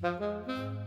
On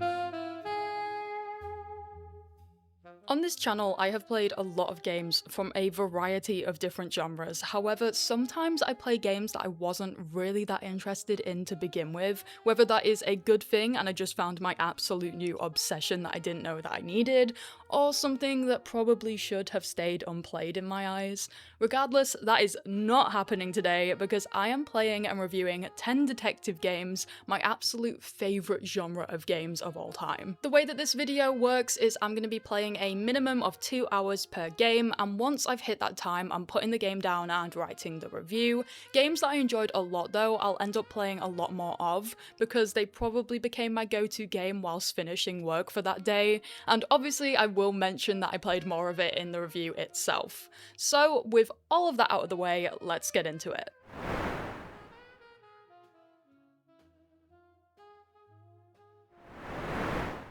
this channel, I have played a lot of games from a variety of different genres. However, sometimes I play games that I wasn't really that interested in to begin with, whether that is a good thing and I just found my absolute new obsession that I didn't know that I needed, or something that probably should have stayed unplayed in my eyes. Regardless, that is not happening today because I am playing and reviewing 10 detective games, my absolute favourite genre of games of all time. The way that this video works is I'm going to be playing a minimum of 2 hours per game, and once I've hit that time, I'm putting the game down and writing the review. Games that I enjoyed a lot though, I'll end up playing a lot more of, because they probably became my go-to game whilst finishing work for that day, and obviously I will mention that I played more of it in the review itself. So with all of that out of the way, let's get into it.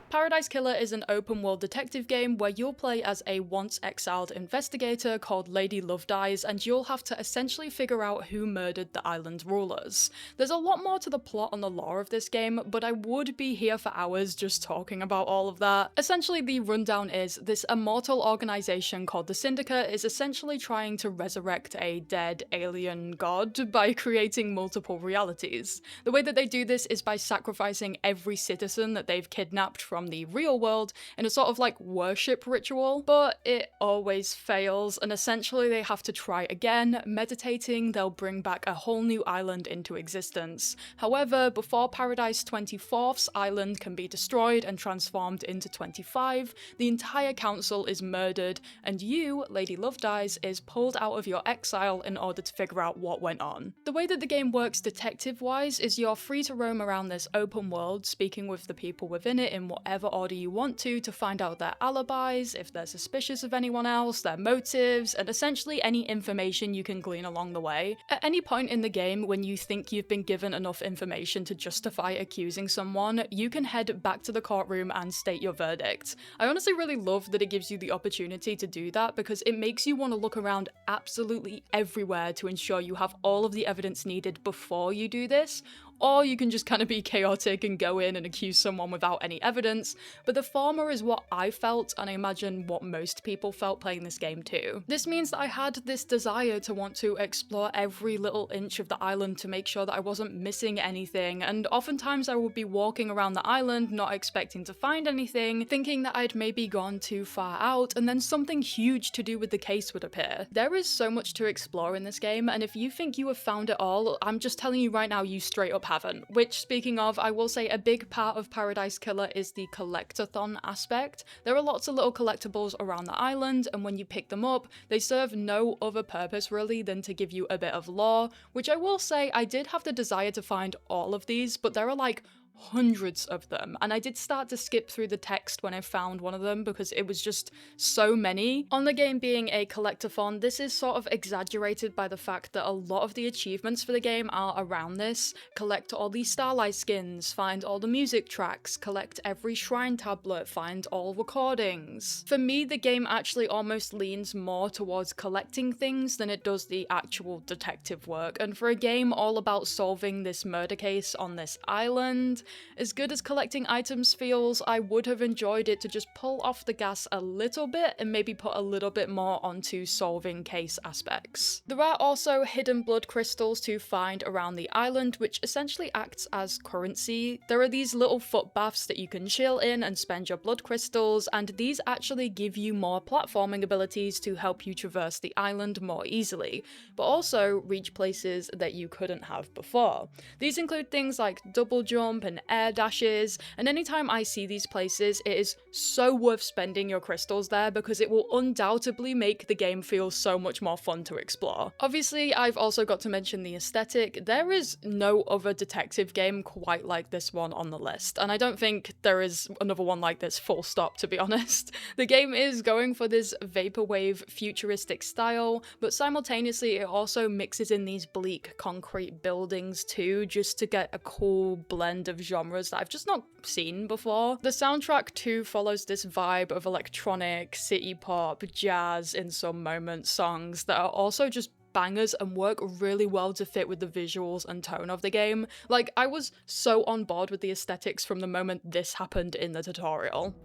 Paradise Killer is an open-world detective game where you'll play as a once-exiled investigator called Lady Love Dies, and you'll have to essentially figure out who murdered the island's rulers. There's a lot more to the plot and the lore of this game, but I would be here for hours just talking about all of that. Essentially, the rundown is this immortal organization called the Syndicate is essentially trying to resurrect a dead alien god by creating multiple realities. The way that they do this is by sacrificing every citizen that they've kidnapped from the real world in a sort of like worship ritual, but it always fails, and essentially they have to try again. Meditating, they'll bring back a whole new island into existence. However, before Paradise 24th's island can be destroyed and transformed into 25, the entire council is murdered, and you, Lady Love Dies, is pulled out of your exile in order to figure out what went on. The way that the game works detective-wise is you're free to roam around this open world, speaking with the people within it in whatever order you want to find out their alibis, if they're suspicious of anyone else, their motives, and essentially any information you can glean along the way. At any point in the game when you think you've been given enough information to justify accusing someone, you can head back to the courtroom and state your verdict. I honestly really love that it gives you the opportunity to do that because it makes you want to look around absolutely everywhere to ensure you have all of the evidence needed before you do this, or you can just kind of be chaotic and go in and accuse someone without any evidence, but the former is what I felt, and I imagine what most people felt playing this game too. This means that I had this desire to want to explore every little inch of the island to make sure that I wasn't missing anything, and oftentimes I would be walking around the island not expecting to find anything, thinking that I'd maybe gone too far out, and then something huge to do with the case would appear. There is so much to explore in this game, and if you think you have found it all, I'm just telling you right now, you straight up haven't. Which, speaking of, I will say a big part of Paradise Killer is the collectathon aspect. There are lots of little collectibles around the island, and when you pick them up, they serve no other purpose really than to give you a bit of lore, which I will say I did have the desire to find all of these, but there are like hundreds of them, and I did start to skip through the text when I found one of them because it was just so many. On the game being a collectathon, this is sort of exaggerated by the fact that a lot of the achievements for the game are around this. Collect all these Starlight skins, find all the music tracks, collect every shrine tablet, find all recordings. For me, the game actually almost leans more towards collecting things than it does the actual detective work, and for a game all about solving this murder case on this island, as good as collecting items feels, I would have enjoyed it to just pull off the gas a little bit and maybe put a little bit more onto solving case aspects. There are also hidden blood crystals to find around the island, which essentially acts as currency. There are these little foot baths that you can chill in and spend your blood crystals, and these actually give you more platforming abilities to help you traverse the island more easily, but also reach places that you couldn't have before. These include things like double jump and air dashes, and anytime I see these places, it is so worth spending your crystals there because it will undoubtedly make the game feel so much more fun to explore. Obviously, I've also got to mention the aesthetic. There is no other detective game quite like this one on the list, and I don't think there is another one like this full stop, to be honest. The game is going for this vaporwave futuristic style, but simultaneously it also mixes in these bleak concrete buildings too, just to get a cool blend of genres that I've just not seen before. The soundtrack too follows this vibe of electronic, city pop, jazz in some moments songs that are also just bangers and work really well to fit with the visuals and tone of the game. Like, I was so on board with the aesthetics from the moment this happened in the tutorial.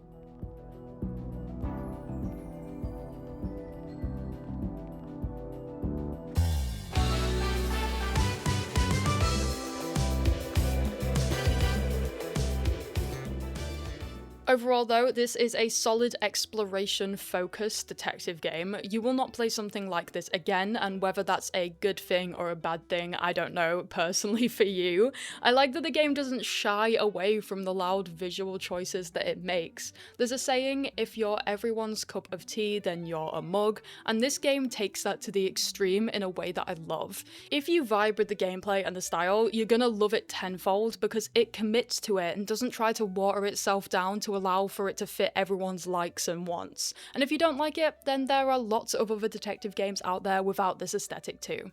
Overall though, this is a solid exploration-focused detective game. You will not play something like this again, and whether that's a good thing or a bad thing, I don't know personally for you. I like that the game doesn't shy away from the loud visual choices that it makes. There's a saying, if you're everyone's cup of tea, then you're a mug, and this game takes that to the extreme in a way that I love. If you vibe with the gameplay and the style, you're gonna love it tenfold because it commits to it and doesn't try to water itself down to allow for it to fit everyone's likes and wants. And if you don't like it, then there are lots of other detective games out there without this aesthetic too.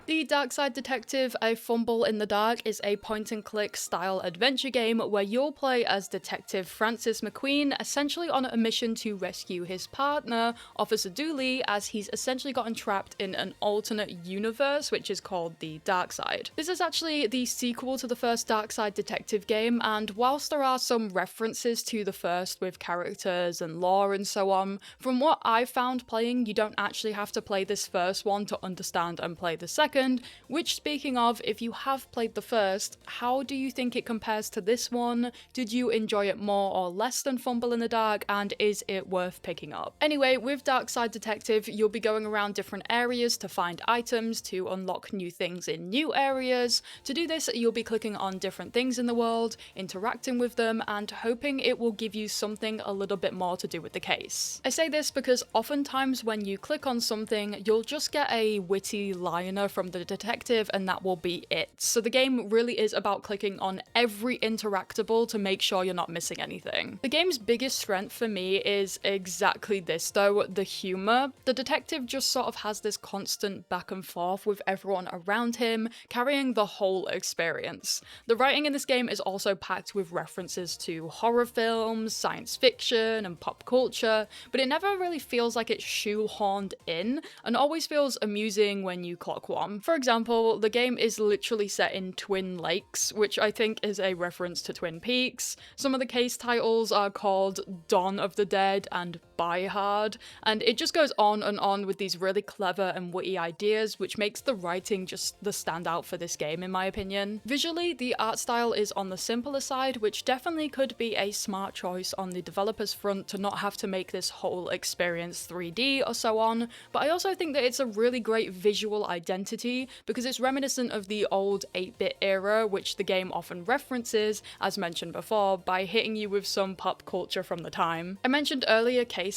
The Darkside Detective, A Fumble in the Dark, is a point-and-click style adventure game where you'll play as Detective Francis McQueen, essentially on a mission to rescue his partner, Officer Dooley, as he's essentially gotten trapped in an alternate universe, which is called the Darkside. This is actually the sequel to the first Darkside Detective game, and whilst there are some references to the first with characters and lore and so on, from what I've found playing, you don't actually have to play this first one to understand and play the second. Which, speaking of, if you have played the first, how do you think it compares to this one? Did you enjoy it more or less than Fumble in the Dark, and is it worth picking up? Anyway, with Darkside Detective, you'll be going around different areas to find items, to unlock new things in new areas. To do this, you'll be clicking on different things in the world, interacting with them, and hoping it will give you something a little bit more to do with the case. I say this because oftentimes when you click on something, you'll just get a witty liner from the detective and that will be it. So the game really is about clicking on every interactable to make sure you're not missing anything. The game's biggest strength for me is exactly this though, the humor. The detective just sort of has this constant back and forth with everyone around him, carrying the whole experience. The writing in this game is also packed with references to horror films, science fiction, and pop culture, but it never really feels like it's shoehorned in, and always feels amusing when you clock one. For example, the game is literally set in Twin Lakes, which I think is a reference to Twin Peaks. Some of the case titles are called Dawn of the Dead and Die Hard, and it just goes on with these really clever and witty ideas, which makes the writing just the standout for this game in my opinion. Visually, the art style is on the simpler side, which definitely could be a smart choice on the developer's front to not have to make this whole experience 3D or so on, but I also think that it's a really great visual identity because it's reminiscent of the old 8-bit era, which the game often references, as mentioned before, by hitting you with some pop culture from the time. I mentioned earlier cases.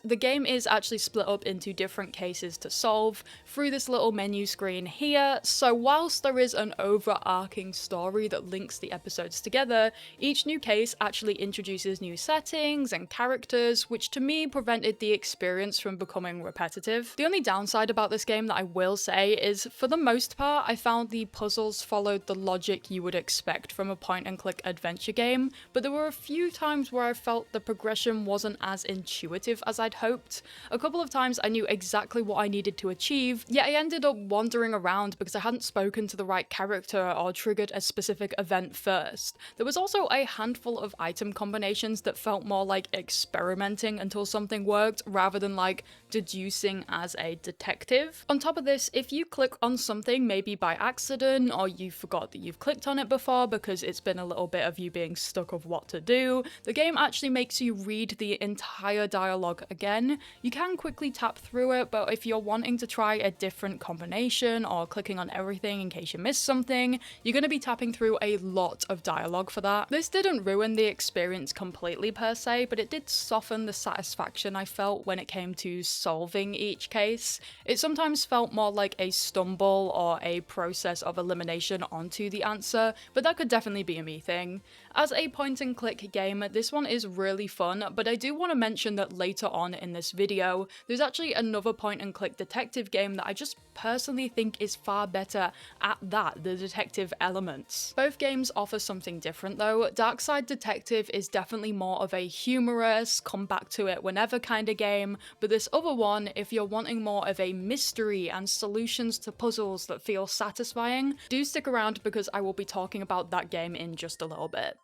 The game is actually split up into different cases to solve through this little menu screen here, so whilst there is an overarching story that links the episodes together, each new case actually introduces new settings and characters, which to me prevented the experience from becoming repetitive. The only downside about this game that I will say is, for the most part, I found the puzzles followed the logic you would expect from a point-and-click adventure game, but there were a few times where I felt the progression wasn't as intuitive as I'd hoped. A couple of times I knew exactly what I needed to achieve, yet I ended up wandering around because I hadn't spoken to the right character or triggered a specific event first. There was also a handful of item combinations that felt more like experimenting until something worked rather than like deducing as a detective. On top of this, if you click on something maybe by accident or you forgot that you've clicked on it before because it's been a little bit of you being stuck of what to do, the game actually makes you read the entire dialogue again. You can quickly tap through it, but if you're wanting to try a different combination or clicking on everything in case you missed something, you're going to be tapping through a lot of dialogue for that. This didn't ruin the experience completely per se, but it did soften the satisfaction I felt when it came to solving each case. It sometimes felt more like a stumble fumble or a process of elimination onto the answer, but that could definitely be a me thing. As a point-and-click game, this one is really fun, but I do want to mention that later on in this video, there's actually another point-and-click detective game that I just personally think is far better at that, the detective elements. Both games offer something different though. Darkside Detective is definitely more of a humorous, come back to it whenever kind of game, but this other one, if you're wanting more of a mystery and solutions to puzzles that feel satisfying, do stick around because I will be talking about that game in just a little bit.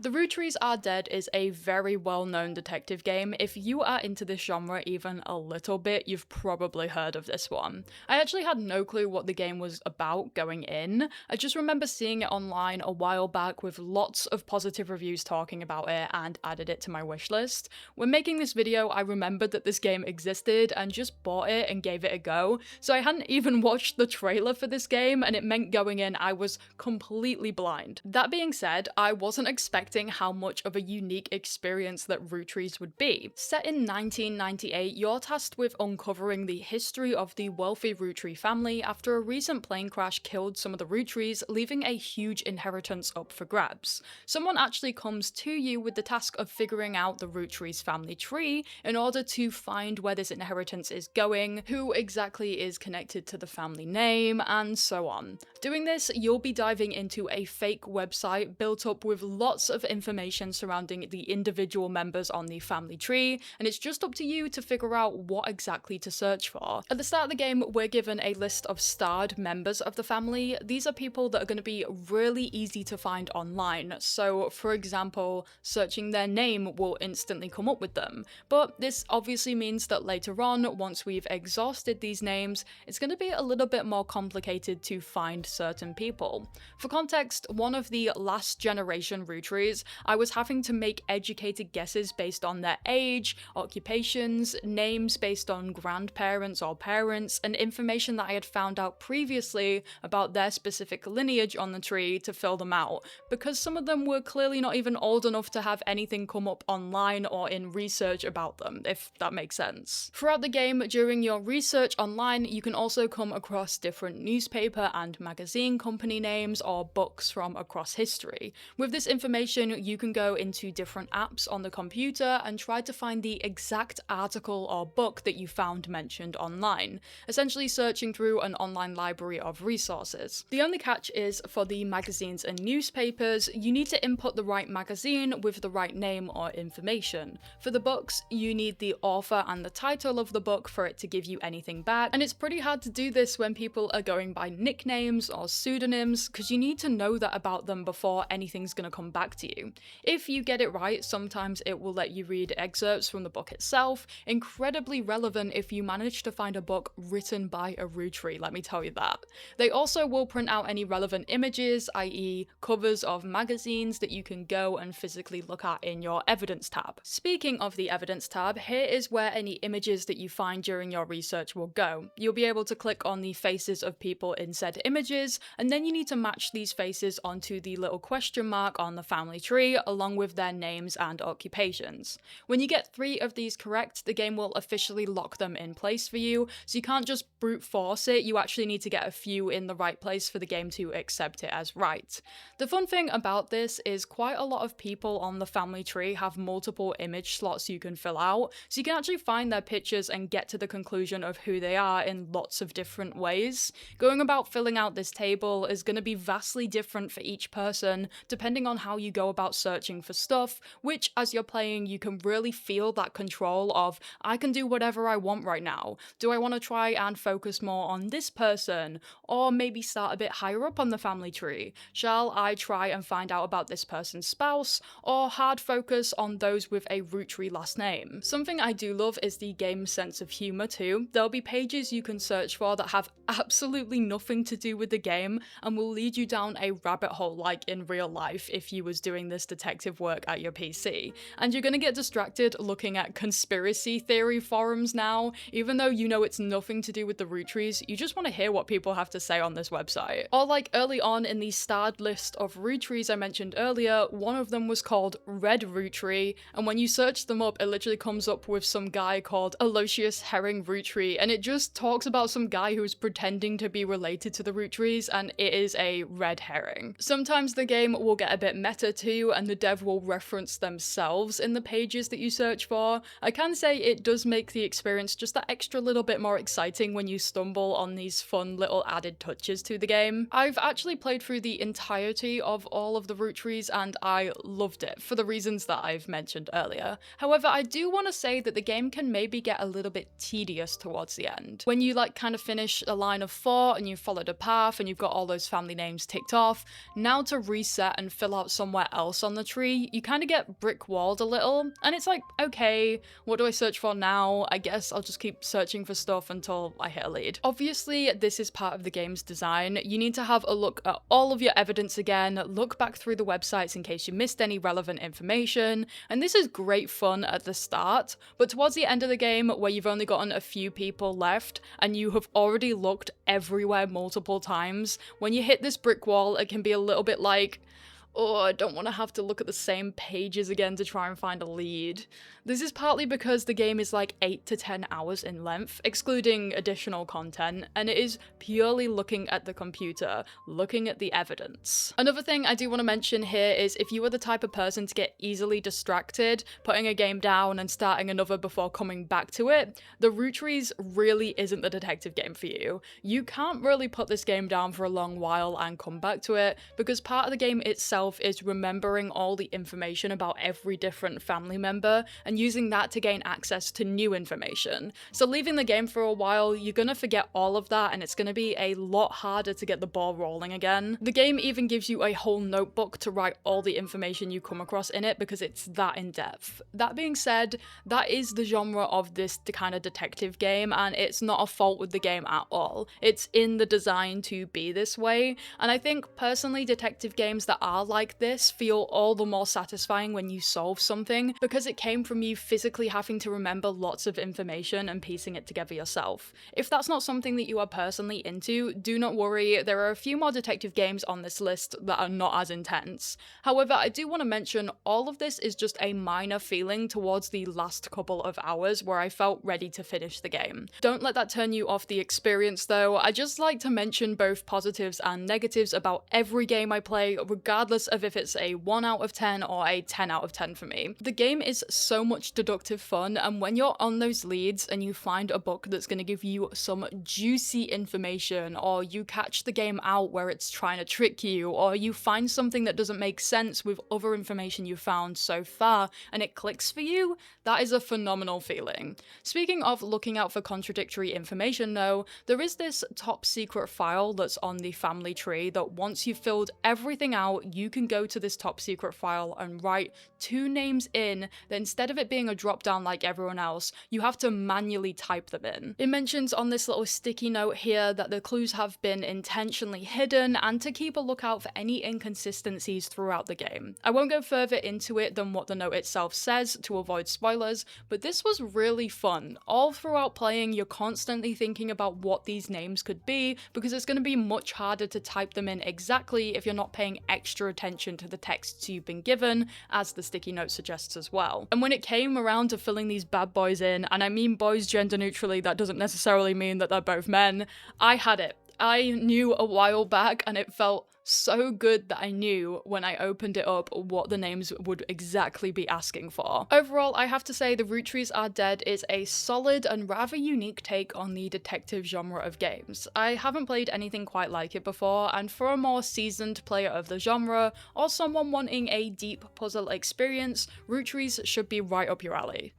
The Roottrees Are Dead is a very well-known detective game. If you are into this genre even a little bit, you've probably heard of this one. I actually had no clue what the game was about going in. I just remember seeing it online a while back with lots of positive reviews talking about it and added it to my wishlist. When making this video, I remembered that this game existed and just bought it and gave it a go. So I hadn't even watched the trailer for this game, and it meant going in I was completely blind. That being said, I wasn't expecting how much of a unique experience that Roottrees would be. Set in 1998, you're tasked with uncovering the history of the wealthy Roottree family after a recent plane crash killed some of the Roottrees, leaving a huge inheritance up for grabs. Someone actually comes to you with the task of figuring out the Roottrees family tree in order to find where this inheritance is going, who exactly is connected to the family name, and so on. Doing this, you'll be diving into a fake website built up with lots of information surrounding the individual members on the family tree, and it's just up to you to figure out what exactly to search for. At the start of the game, we're given a list of starred members of the family. These are people that are going to be really easy to find online, so for example, searching their name will instantly come up with them. But this obviously means that later on, once we've exhausted these names, it's going to be a little bit more complicated to find certain people. For context, one of the last generation Roottrees, I was having to make educated guesses based on their age, occupations, names based on grandparents or parents, and information that I had found out previously about their specific lineage on the tree to fill them out, because some of them were clearly not even old enough to have anything come up online or in research about them, if that makes sense. Throughout the game, during your research online, you can also come across different newspaper and magazine company names or books from across history. With this information, you can go into different apps on the computer and try to find the exact article or book that you found mentioned online, essentially searching through an online library of resources. The only catch is, for the magazines and newspapers, you need to input the right magazine with the right name or information. For the books, you need the author and the title of the book for it to give you anything back, and it's pretty hard to do this when people are going by nicknames or pseudonyms, because you need to know that about them before anything's going to come back to you. If you get it right, sometimes it will let you read excerpts from the book itself, incredibly relevant if you manage to find a book written by a Roottree, let me tell you that. They also will print out any relevant images, i.e. covers of magazines that you can go and physically look at in your evidence tab. Speaking of the evidence tab, here is where any images that you find during your research will go. You'll be able to click on the faces of people in said images, and then you need to match these faces onto the little question mark on the family tree, along with their names and occupations. When you get 3 of these correct, the game will officially lock them in place for you, so you can't just brute force it, you actually need to get a few in the right place for the game to accept it as right. The fun thing about this is quite a lot of people on the family tree have multiple image slots you can fill out, so you can actually find their pictures and get to the conclusion of who they are in lots of different ways. Going about filling out this table is going to be vastly different for each person, depending on how you go about searching for stuff, which as you're playing you can really feel that control of, I can do whatever I want right now. Do I want to try and focus more on this person, or maybe start a bit higher up on the family tree? Shall I try and find out about this person's spouse, or hard focus on those with a Roottree last name? Something I do love is the game's sense of humour too. There'll be pages you can search for that have absolutely nothing to do with the game and will lead you down a rabbit hole like in real life if you was doing this detective work at your PC. And you're gonna get distracted looking at conspiracy theory forums now, even though you know it's nothing to do with the Roottrees, you just want to hear what people have to say on this website. Or like early on in the starred list of Roottrees I mentioned earlier, one of them was called Red Roottree, and when you search them up, it literally comes up with some guy called Aloysius Herring Roottree, and it just talks about some guy who's pretending to be related to the Roottrees, and it is a red herring. Sometimes the game will get a bit meta too, and the dev will reference themselves in the pages that you search for. I can say it does make the experience just that extra little bit more exciting when you stumble on these fun little added touches to the game. I've actually played through the entirety of all of the Roottrees and I loved it for the reasons that I've mentioned earlier. However, I do want to say that the game can maybe get a little bit tedious towards the end. When you like kind of finish a line of thought and you've followed a path and you've got all those family names ticked off, now to reset and fill out somewhere else on the tree, you kind of get brick walled a little, and it's like, okay, what do I search for now? I guess I'll just keep searching for stuff until I hit a lead. Obviously, this is part of the game's design. You need to have a look at all of your evidence again, look back through the websites in case you missed any relevant information, and this is great fun at the start, but towards the end of the game, where you've only gotten a few people left, and you have already looked everywhere multiple times, when you hit this brick wall, it can be a little bit like, oh, I don't want to have to look at the same pages again to try and find a lead. This is partly because the game is like 8 to 10 hours in length, excluding additional content, and it is purely looking at the computer, looking at the evidence. Another thing I do want to mention here is if you are the type of person to get easily distracted, putting a game down and starting another before coming back to it, the Roottrees really isn't the detective game for you. You can't really put this game down for a long while and come back to it, because part of the game itself is remembering all the information about every different family member and using that to gain access to new information. So leaving the game for a while, you're gonna forget all of that and it's gonna be a lot harder to get the ball rolling again. The game even gives you a whole notebook to write all the information you come across in it because it's that in depth. That being said, that is the genre of this kind of detective game, and it's not a fault with the game at all. It's in the design to be this way, and I think personally detective games that are like this feel all the more satisfying when you solve something because it came from you physically having to remember lots of information and piecing it together yourself. If that's not something that you are personally into, do not worry, there are a few more detective games on this list that are not as intense. However, I do want to mention all of this is just a minor feeling towards the last couple of hours where I felt ready to finish the game. Don't let that turn you off the experience though. I just like to mention both positives and negatives about every game I play, regardless of if it's a 1 out of 10 or a 10 out of 10 for me. The game is so much deductive fun, and when you're on those leads and you find a book that's going to give you some juicy information, or you catch the game out where it's trying to trick you, or you find something that doesn't make sense with other information you found so far and it clicks for you, that is a phenomenal feeling. Speaking of looking out for contradictory information though, there is this top secret file that's on the family tree that once you've filled everything out, you can go to this top secret file and write 2 names in, then instead of it being a drop down like everyone else, you have to manually type them in. It mentions on this little sticky note here that the clues have been intentionally hidden and to keep a lookout for any inconsistencies throughout the game. I won't go further into it than what the note itself says to avoid spoilers, but this was really fun. All throughout playing, you're constantly thinking about what these names could be because it's going to be much harder to type them in exactly if you're not paying extra attention to the texts you've been given, as the sticky note suggests as well. And when it came around to filling these bad boys in, and I mean boys gender neutrally, that doesn't necessarily mean that they're both men, I had it. I knew a while back and it felt so good that I knew when I opened it up what the names would exactly be asking for. Overall, I have to say the Roottrees Are Dead is a solid and rather unique take on the detective genre of games. I haven't played anything quite like it before, and for a more seasoned player of the genre, or someone wanting a deep puzzle experience, Roottrees should be right up your alley.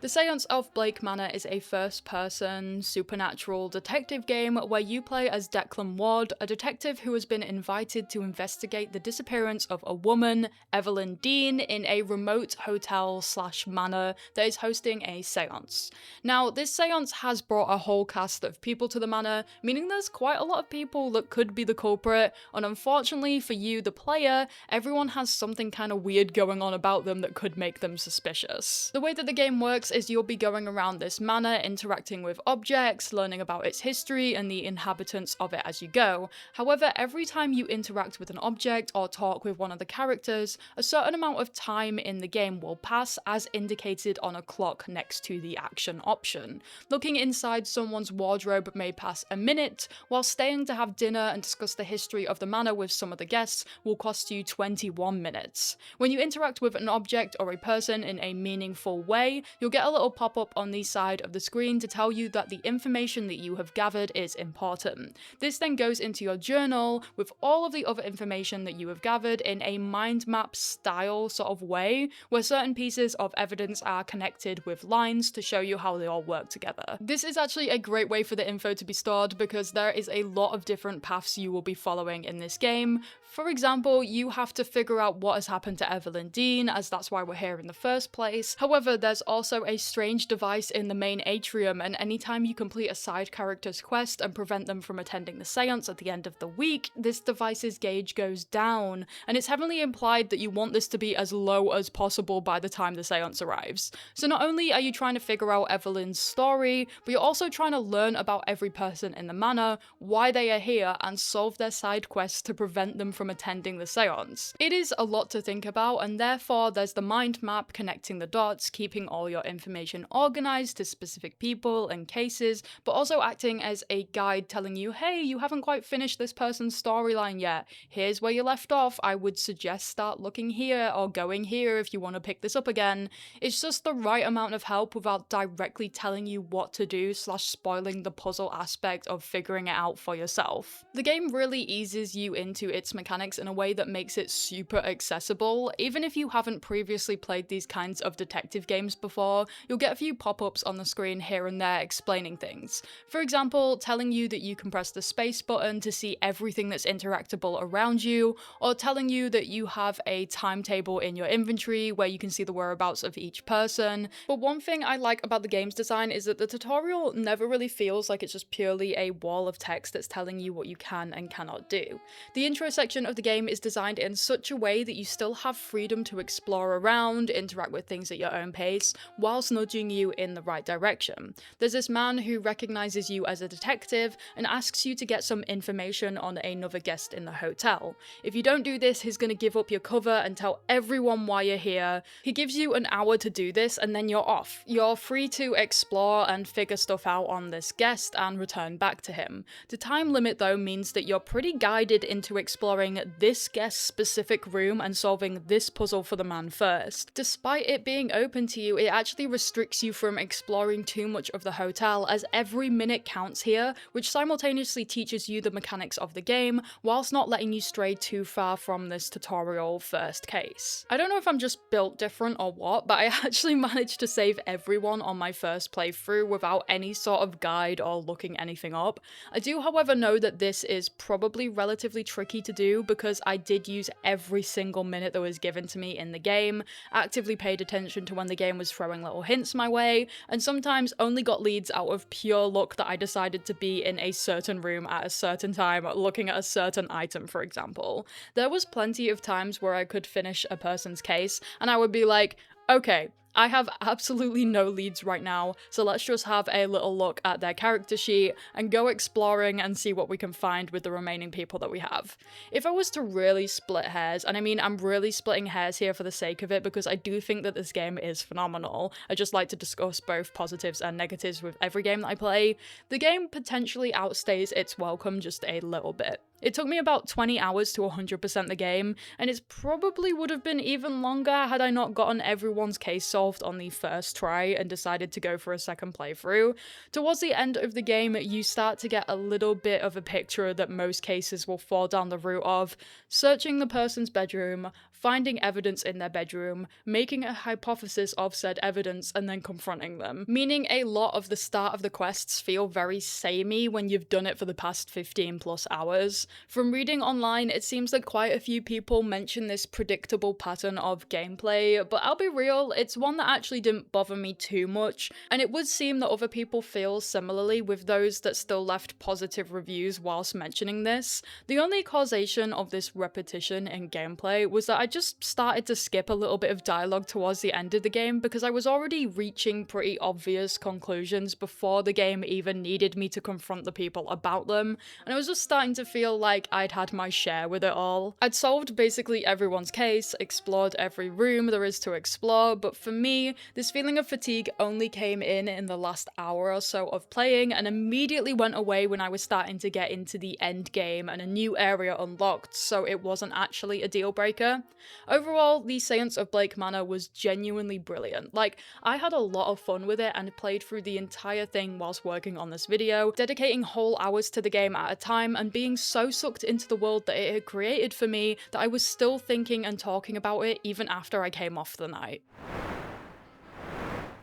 The Seance of Blake Manor is a first-person, supernatural detective game where you play as Declan Ward, a detective who has been invited to investigate the disappearance of a woman, Evelyn Dean, in a remote hotel/manor that is hosting a seance. Now, this seance has brought a whole cast of people to the manor, meaning there's quite a lot of people that could be the culprit, and unfortunately for you, the player, everyone has something kind of weird going on about them that could make them suspicious. The way that the game works is you'll be going around this manor, interacting with objects, learning about its history and the inhabitants of it as you go. However, every time you interact with an object or talk with one of the characters, a certain amount of time in the game will pass as indicated on a clock next to the action option. Looking inside someone's wardrobe may pass a minute, while staying to have dinner and discuss the history of the manor with some of the guests will cost you 21 minutes. When you interact with an object or a person in a meaningful way, you'll get a little pop-up on the side of the screen to tell you that the information that you have gathered is important. This then goes into your journal with all of the other information that you have gathered in a mind map style sort of way, where certain pieces of evidence are connected with lines to show you how they all work together. This is actually a great way for the info to be stored because there is a lot of different paths you will be following in this game. For example, you have to figure out what has happened to Evelyn Dean, as that's why we're here in the first place. However, there's also a strange device in the main atrium, and anytime you complete a side character's quest and prevent them from attending the seance at the end of the week, this device's gauge goes down, and it's heavily implied that you want this to be as low as possible by the time the seance arrives. So not only are you trying to figure out Evelyn's story, but you're also trying to learn about every person in the manor, why they are here, and solve their side quests to prevent them from attending the seance. It is a lot to think about, and therefore there's the mind map connecting the dots, keeping all your information organized to specific people and cases, but also acting as a guide telling you, hey, you haven't quite finished this person's storyline yet. Here's where you left off. I would suggest start looking here or going here if you want to pick this up again. It's just the right amount of help without directly telling you what to do / spoiling the puzzle aspect of figuring it out for yourself. The game really eases you into its mechanics in a way that makes it super accessible. Even if you haven't previously played these kinds of detective games before, you'll get a few pop-ups on the screen here and there explaining things. For example, telling you that you can press the space button to see everything that's interactable around you, or telling you that you have a timetable in your inventory where you can see the whereabouts of each person. But one thing I like about the game's design is that the tutorial never really feels like it's just purely a wall of text that's telling you what you can and cannot do. The intro section of the game is designed in such a way that you still have freedom to explore around, interact with things at your own pace, whilst nudging you in the right direction. There's this man who recognizes you as a detective and asks you to get some information on another guest in the hotel. If you don't do this, he's going to give up your cover and tell everyone why you're here. He gives you an hour to do this and then you're off. You're free to explore and figure stuff out on this guest and return back to him. The time limit though means that you're pretty guided into exploring this guest's specific room and solving this puzzle for the man first. Despite it being open to you, it actually restricts you from exploring too much of the hotel, as every minute counts here, which simultaneously teaches you the mechanics of the game whilst not letting you stray too far from this tutorial first case. I don't know if I'm just built different or what, but I actually managed to save everyone on my first playthrough without any sort of guide or looking anything up. I do, however, know that this is probably relatively tricky to do because I did use every single minute that was given to me in the game, actively paid attention to when the game was throwing little hints my way, and sometimes only got leads out of pure luck that I decided to be in a certain room at a certain time, looking at a certain item, for example. There was plenty of times where I could finish a person's case, and I would be like, okay, I have absolutely no leads right now, so let's just have a little look at their character sheet and go exploring and see what we can find with the remaining people that we have. If I was to really split hairs, and I mean I'm really splitting hairs here for the sake of it because I do think that this game is phenomenal, I just like to discuss both positives and negatives with every game that I play, the game potentially outstays its welcome just a little bit. It took me about 20 hours to 100% the game, and it probably would have been even longer had I not gotten everyone's case solved on the first try and decided to go for a second playthrough. Towards the end of the game, you start to get a little bit of a picture that most cases will fall down the route of searching the person's bedroom, finding evidence in their bedroom, making a hypothesis of said evidence, and then confronting them. Meaning a lot of the start of the quests feel very samey when you've done it for the past 15 plus hours. From reading online, it seems that quite a few people mention this predictable pattern of gameplay, but I'll be real, it's one that actually didn't bother me too much, and it would seem that other people feel similarly, with those that still left positive reviews whilst mentioning this. The only causation of this repetition in gameplay was that I just started to skip a little bit of dialogue towards the end of the game because I was already reaching pretty obvious conclusions before the game even needed me to confront the people about them, and I was just starting to feel like I'd had my share with it all. I'd solved basically everyone's case, explored every room there is to explore, but for me, this feeling of fatigue only came in the last hour or so of playing and immediately went away when I was starting to get into the end game and a new area unlocked, so it wasn't actually a deal breaker. Overall, the Seance of Blake Manor was genuinely brilliant. Like, I had a lot of fun with it and played through the entire thing whilst working on this video, dedicating whole hours to the game at a time and being so sucked into the world that it had created for me that I was still thinking and talking about it even after I came off the night.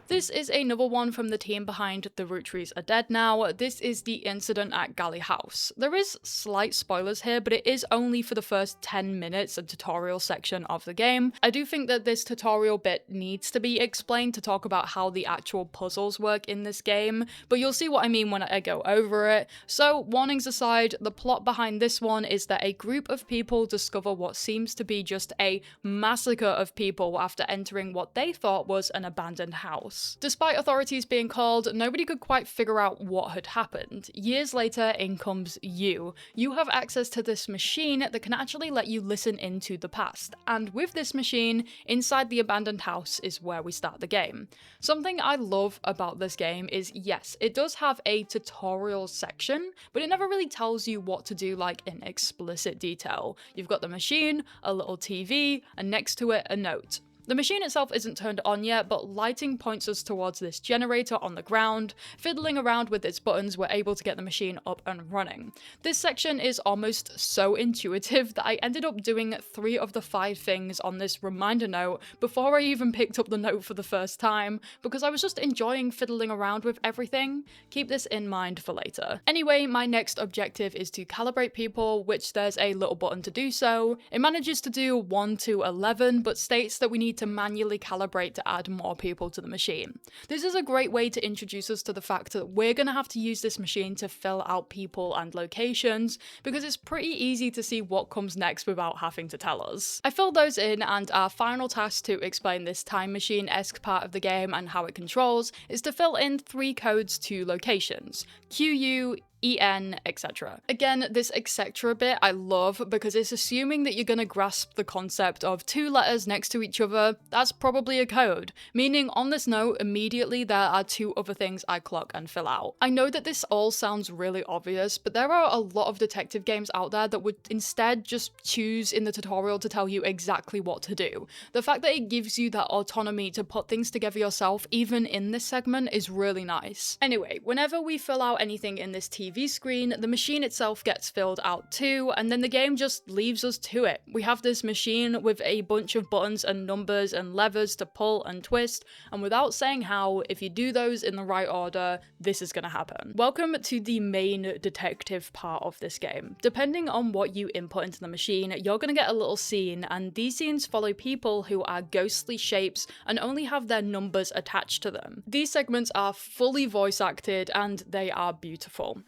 This is another one from the team behind The Roottrees Are Dead now. This is the incident at Galley House. There is slight spoilers here, but it is only for the first 10 minutes, a tutorial section of the game. I do think that this tutorial bit needs to be explained to talk about how the actual puzzles work in this game, but you'll see what I mean when I go over it. So, warnings aside, the plot behind this one is that a group of people discover what seems to be just a massacre of people after entering what they thought was an abandoned house. Despite authorities being called, nobody could quite figure out what had happened. Years later, in comes you. You have access to this machine that can actually let you listen into the past, and with this machine, inside the abandoned house is where we start the game. Something I love about this game is, yes, it does have a tutorial section, but it never really tells you what to do like in explicit detail. You've got the machine, a little TV, and next to it a note. The machine itself isn't turned on yet, but lighting points us towards this generator on the ground. Fiddling around with its buttons, we're able to get the machine up and running. This section is almost so intuitive that I ended up doing 3 of the 5 things on this reminder note before I even picked up the note for the first time, because I was just enjoying fiddling around with everything. Keep this in mind for later. Anyway, my next objective is to calibrate people, which there's a little button to do so. It manages to do 1 to 11, but states that we need to manually calibrate to add more people to the machine. This is a great way to introduce us to the fact that we're going to have to use this machine to fill out people and locations, because it's pretty easy to see what comes next without having to tell us. I filled those in, and our final task to explain this time machine-esque part of the game and how it controls is to fill in 3 codes to locations: QU, EN, etc. Again, this etc bit I love because it's assuming that you're gonna grasp the concept of 2 letters next to each other. That's probably a code, meaning on this note, immediately there are 2 other things I clock and fill out. I know that this all sounds really obvious, but there are a lot of detective games out there that would instead just choose in the tutorial to tell you exactly what to do. The fact that it gives you that autonomy to put things together yourself, even in this segment, is really nice. Anyway, whenever we fill out anything in this TV screen, the machine itself gets filled out too, and then the game just leaves us to it. We have this machine with a bunch of buttons and numbers and levers to pull and twist, and without saying how, if you do those in the right order, this is gonna happen. Welcome to the main detective part of this game. Depending on what you input into the machine, you're gonna get a little scene, and these scenes follow people who are ghostly shapes and only have their numbers attached to them. These segments are fully voice acted, and they are beautiful.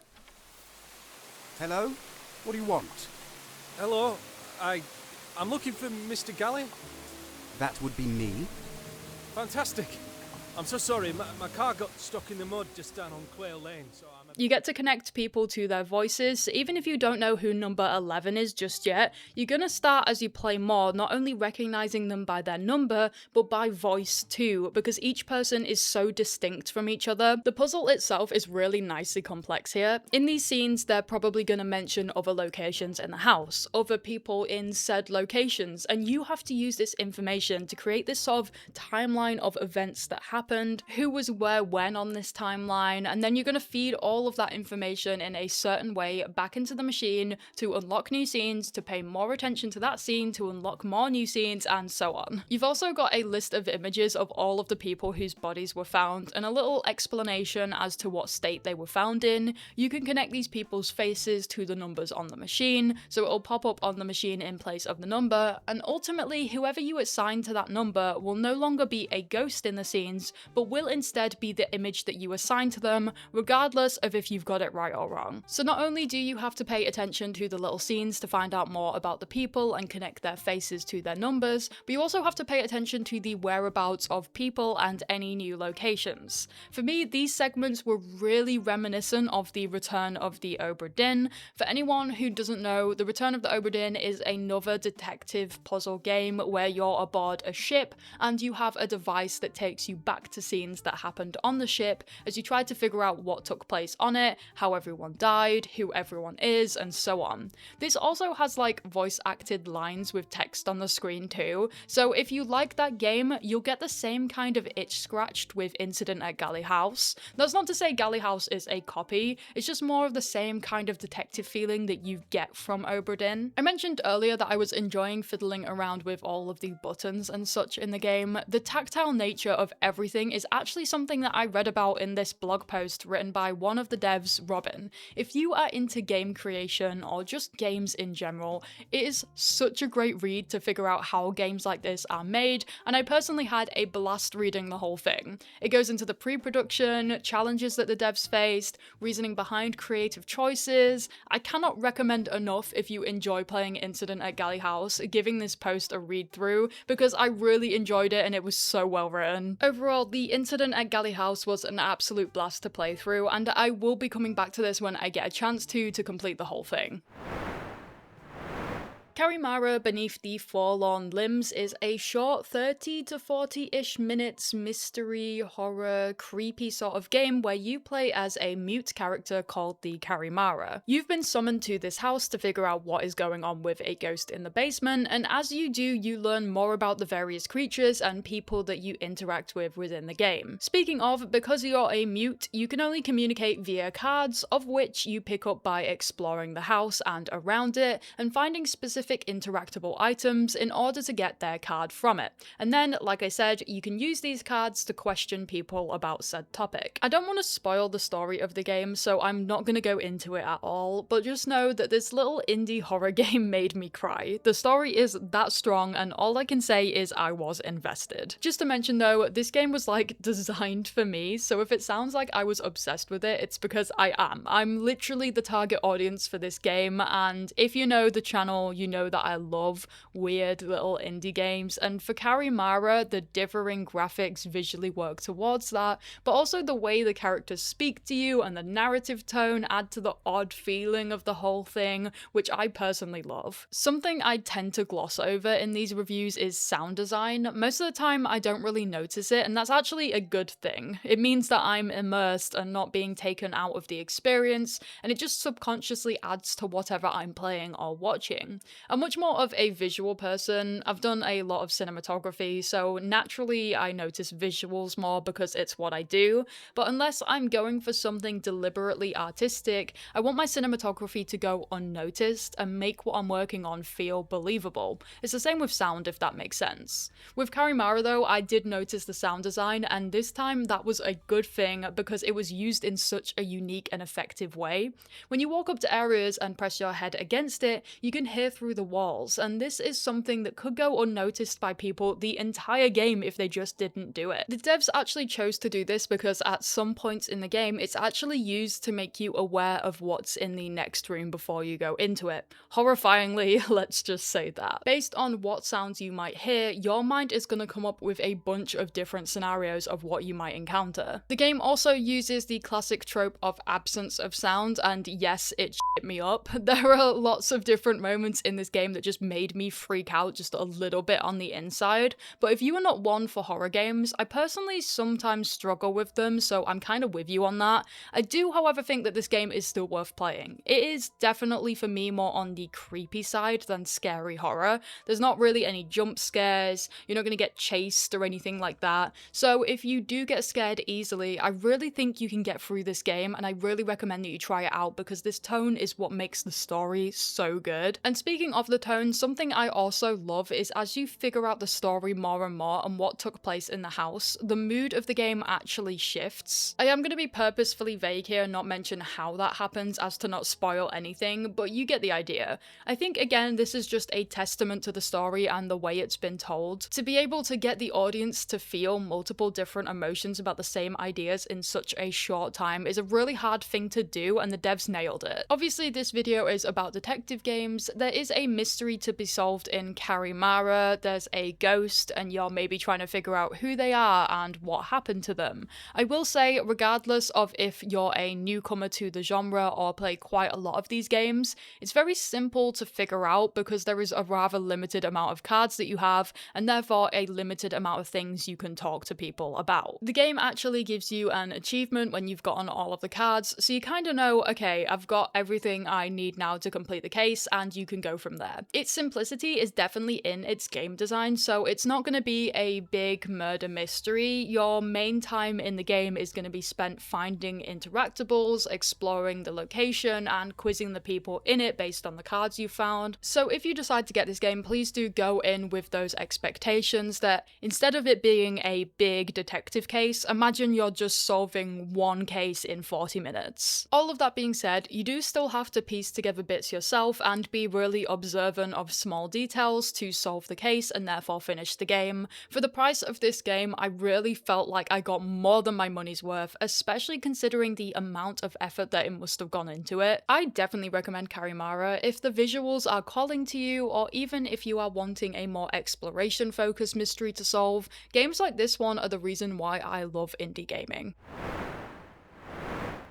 Hello? What do you want? Hello, I'm looking for Mr. Galley. That would be me. Fantastic. I'm so sorry, my car got stuck in the mud just down on Quail Lane, so You get to connect people to their voices. Even if you don't know who number 11 is just yet, you're gonna start as you play more, not only recognizing them by their number, but by voice too, because each person is so distinct from each other. The puzzle itself is really nicely complex here. In these scenes, they're probably gonna mention other locations in the house, other people in said locations, and you have to use this information to create this sort of timeline of events that happen happened, who was where when on this timeline, and then you're going to feed all of that information in a certain way back into the machine to unlock new scenes, to pay more attention to that scene, to unlock more new scenes, and so on. You've also got a list of images of all of the people whose bodies were found, and a little explanation as to what state they were found in. You can connect these people's faces to the numbers on the machine, so it'll pop up on the machine in place of the number, and ultimately whoever you assign to that number will no longer be a ghost in the scenes, but will instead be the image that you assign to them, regardless of if you've got it right or wrong. So not only do you have to pay attention to the little scenes to find out more about the people and connect their faces to their numbers, but you also have to pay attention to the whereabouts of people and any new locations. For me, these segments were really reminiscent of the Return of the Obra Dinn. For anyone who doesn't know, the Return of the Obra Dinn is another detective puzzle game where you're aboard a ship and you have a device that takes you back to scenes that happened on the ship as you try to figure out what took place on it, how everyone died, who everyone is, and so on. This also has like voice acted lines with text on the screen too, so if you like that game, you'll get the same kind of itch scratched with Incident at Galley House. That's not to say Galley House is a copy, it's just more of the same kind of detective feeling that you get from Obra Dinn. I mentioned earlier that I was enjoying fiddling around with all of the buttons and such in the game. The tactile nature of everything is actually something that I read about in this blog post written by one of the devs, Robin. If you are into game creation or just games in general, it is such a great read to figure out how games like this are made, and I personally had a blast reading the whole thing. It goes into the pre-production, challenges that the devs faced, reasoning behind creative choices. I cannot recommend enough if you enjoy playing Incident at Galley House, giving this post a read through, because I really enjoyed it and it was so well written. Overall, the Incident at Galley House was an absolute blast to play through, and I will be coming back to this when I get a chance to complete the whole thing. Carimara Beneath the Forlorn Limbs is a short 30 to 40-ish minutes mystery, horror, creepy sort of game where you play as a mute character called the Carimara. You've been summoned to this house to figure out what is going on with a ghost in the basement, and as you do, you learn more about the various creatures and people that you interact with within the game. Speaking of, because you're a mute, you can only communicate via cards, of which you pick up by exploring the house and around it, and finding specific interactable items in order to get their card from it. And then, like I said, you can use these cards to question people about said topic. I don't want to spoil the story of the game, so I'm not going to go into it at all, but just know that this little indie horror game made me cry. The story is that strong, and all I can say is I was invested. Just to mention though, this game was like designed for me, so if it sounds like I was obsessed with it, it's because I am. I'm literally the target audience for this game, and if you know the channel, you know that I love weird little indie games, and for Carimara, the differing graphics visually work towards that, but also the way the characters speak to you and the narrative tone add to the odd feeling of the whole thing, which I personally love. Something I tend to gloss over in these reviews is sound design. Most of the time I don't really notice it, and that's actually a good thing. It means that I'm immersed and not being taken out of the experience, and it just subconsciously adds to whatever I'm playing or watching. I'm much more of a visual person. I've done a lot of cinematography, so naturally I notice visuals more because it's what I do, but unless I'm going for something deliberately artistic, I want my cinematography to go unnoticed and make what I'm working on feel believable. It's the same with sound, if that makes sense. With Carimara though, I did notice the sound design, and this time that was a good thing because it was used in such a unique and effective way. When you walk up to areas and press your head against it, you can hear through the walls, and this is something that could go unnoticed by people the entire game if they just didn't do it. The devs actually chose to do this because at some points in the game it's actually used to make you aware of what's in the next room before you go into it. Horrifyingly, let's just say that. Based on what sounds you might hear, your mind is going to come up with a bunch of different scenarios of what you might encounter. The game also uses the classic trope of absence of sound, and yes, it shit me up. There are lots of different moments in this game that just made me freak out just a little bit on the inside. But if you are not one for horror games, I personally sometimes struggle with them, so I'm kind of with you on that. I do, however, think that this game is still worth playing. It is definitely for me more on the creepy side than scary horror. There's not really any jump scares, you're not going to get chased or anything like that. So if you do get scared easily, I really think you can get through this game, and I really recommend that you try it out because this tone is what makes the story so good. And speaking of the tone, something I also love is as you figure out the story more and more and what took place in the house, the mood of the game actually shifts. I am going to be purposefully vague here and not mention how that happens as to not spoil anything, but you get the idea. I think again this is just a testament to the story and the way it's been told. To be able to get the audience to feel multiple different emotions about the same ideas in such a short time is a really hard thing to do, and the devs nailed it. Obviously this video is about detective games. There is a mystery to be solved in Carimara, there's a ghost and you're maybe trying to figure out who they are and what happened to them. I will say, regardless of if you're a newcomer to the genre or play quite a lot of these games, it's very simple to figure out because there is a rather limited amount of cards that you have and therefore a limited amount of things you can talk to people about. The game actually gives you an achievement when you've gotten all of the cards, so you kind of know, okay, I've got everything I need now to complete the case, and you can go from there. Its simplicity is definitely in its game design, so it's not going to be a big murder mystery. Your main time in the game is going to be spent finding interactables, exploring the location, and quizzing the people in it based on the cards you found. So if you decide to get this game, please do go in with those expectations that instead of it being a big detective case, imagine you're just solving one case in 40 minutes. All of that being said, you do still have to piece together bits yourself and be really observant of small details to solve the case and therefore finish the game. For the price of this game, I really felt like I got more than my money's worth, especially considering the amount of effort that it must have gone into it. I definitely recommend Carimara if the visuals are calling to you, or even if you are wanting a more exploration-focused mystery to solve. Games like this one are the reason why I love indie gaming.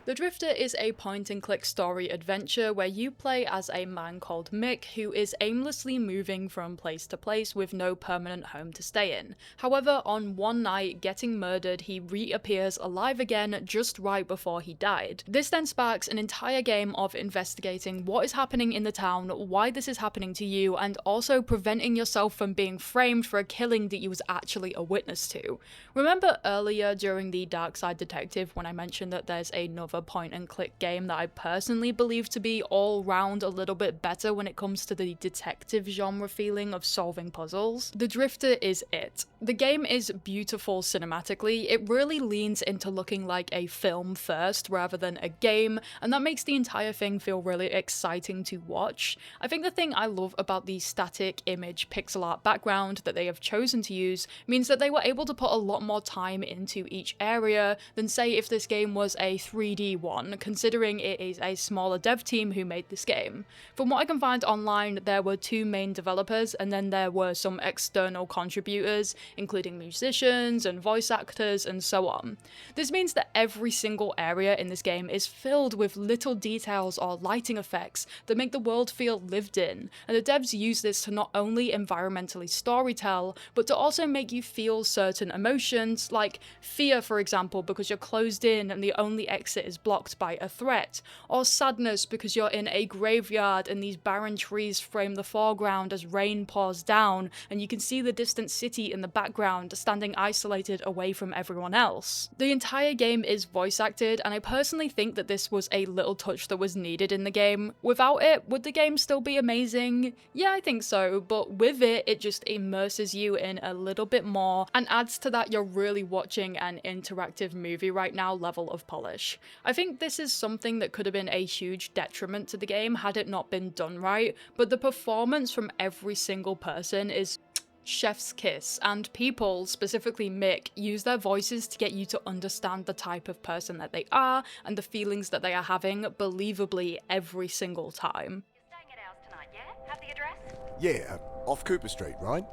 The Drifter is a point-and-click story adventure where you play as a man called Mick who is aimlessly moving from place to place with no permanent home to stay in. However, on one night, getting murdered, he reappears alive again just right before he died. This then sparks an entire game of investigating what is happening in the town, why this is happening to you, and also preventing yourself from being framed for a killing that you was actually a witness to. Remember earlier during the Darkside Detective when I mentioned that there's another point-and-click game that I personally believe to be all-round a little bit better when it comes to the detective genre feeling of solving puzzles? The Drifter is it. The game is beautiful cinematically. It really leans into looking like a film first rather than a game, and that makes the entire thing feel really exciting to watch. I think the thing I love about the static image pixel art background that they have chosen to use means that they were able to put a lot more time into each area than say if this game was a 3D one, considering it is a smaller dev team who made this game. From what I can find online, there were two main developers and then there were some external contributors, including musicians and voice actors and so on. This means that every single area in this game is filled with little details or lighting effects that make the world feel lived in, and the devs use this to not only environmentally storytell, but to also make you feel certain emotions, like fear for example because you're closed in and the only exit is blocked by a threat, or sadness because you're in a graveyard and these barren trees frame the foreground as rain pours down and you can see the distant city in the background standing isolated away from everyone else. The entire game is voice acted, and I personally think that this was a little touch that was needed in the game. Without it, would the game still be amazing? Yeah, I think so, but with it, it just immerses you in a little bit more and adds to that you're really watching an interactive movie right now level of polish. I think this is something that could have been a huge detriment to the game had it not been done right, but the performance from every single person is chef's kiss, and people, specifically Mick, use their voices to get you to understand the type of person that they are and the feelings that they are having believably every single time. You're staying at ours tonight, yeah? Have the address? Yeah, off Cooper Street, right?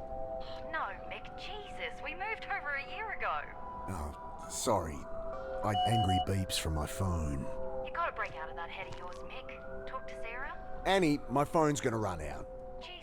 No, Mick, Jesus, we moved over a year ago. Oh, sorry. I had angry beeps from my phone. You gotta break out of that head of yours, Mick. Talk to Sarah? Annie, my phone's gonna run out. Gee,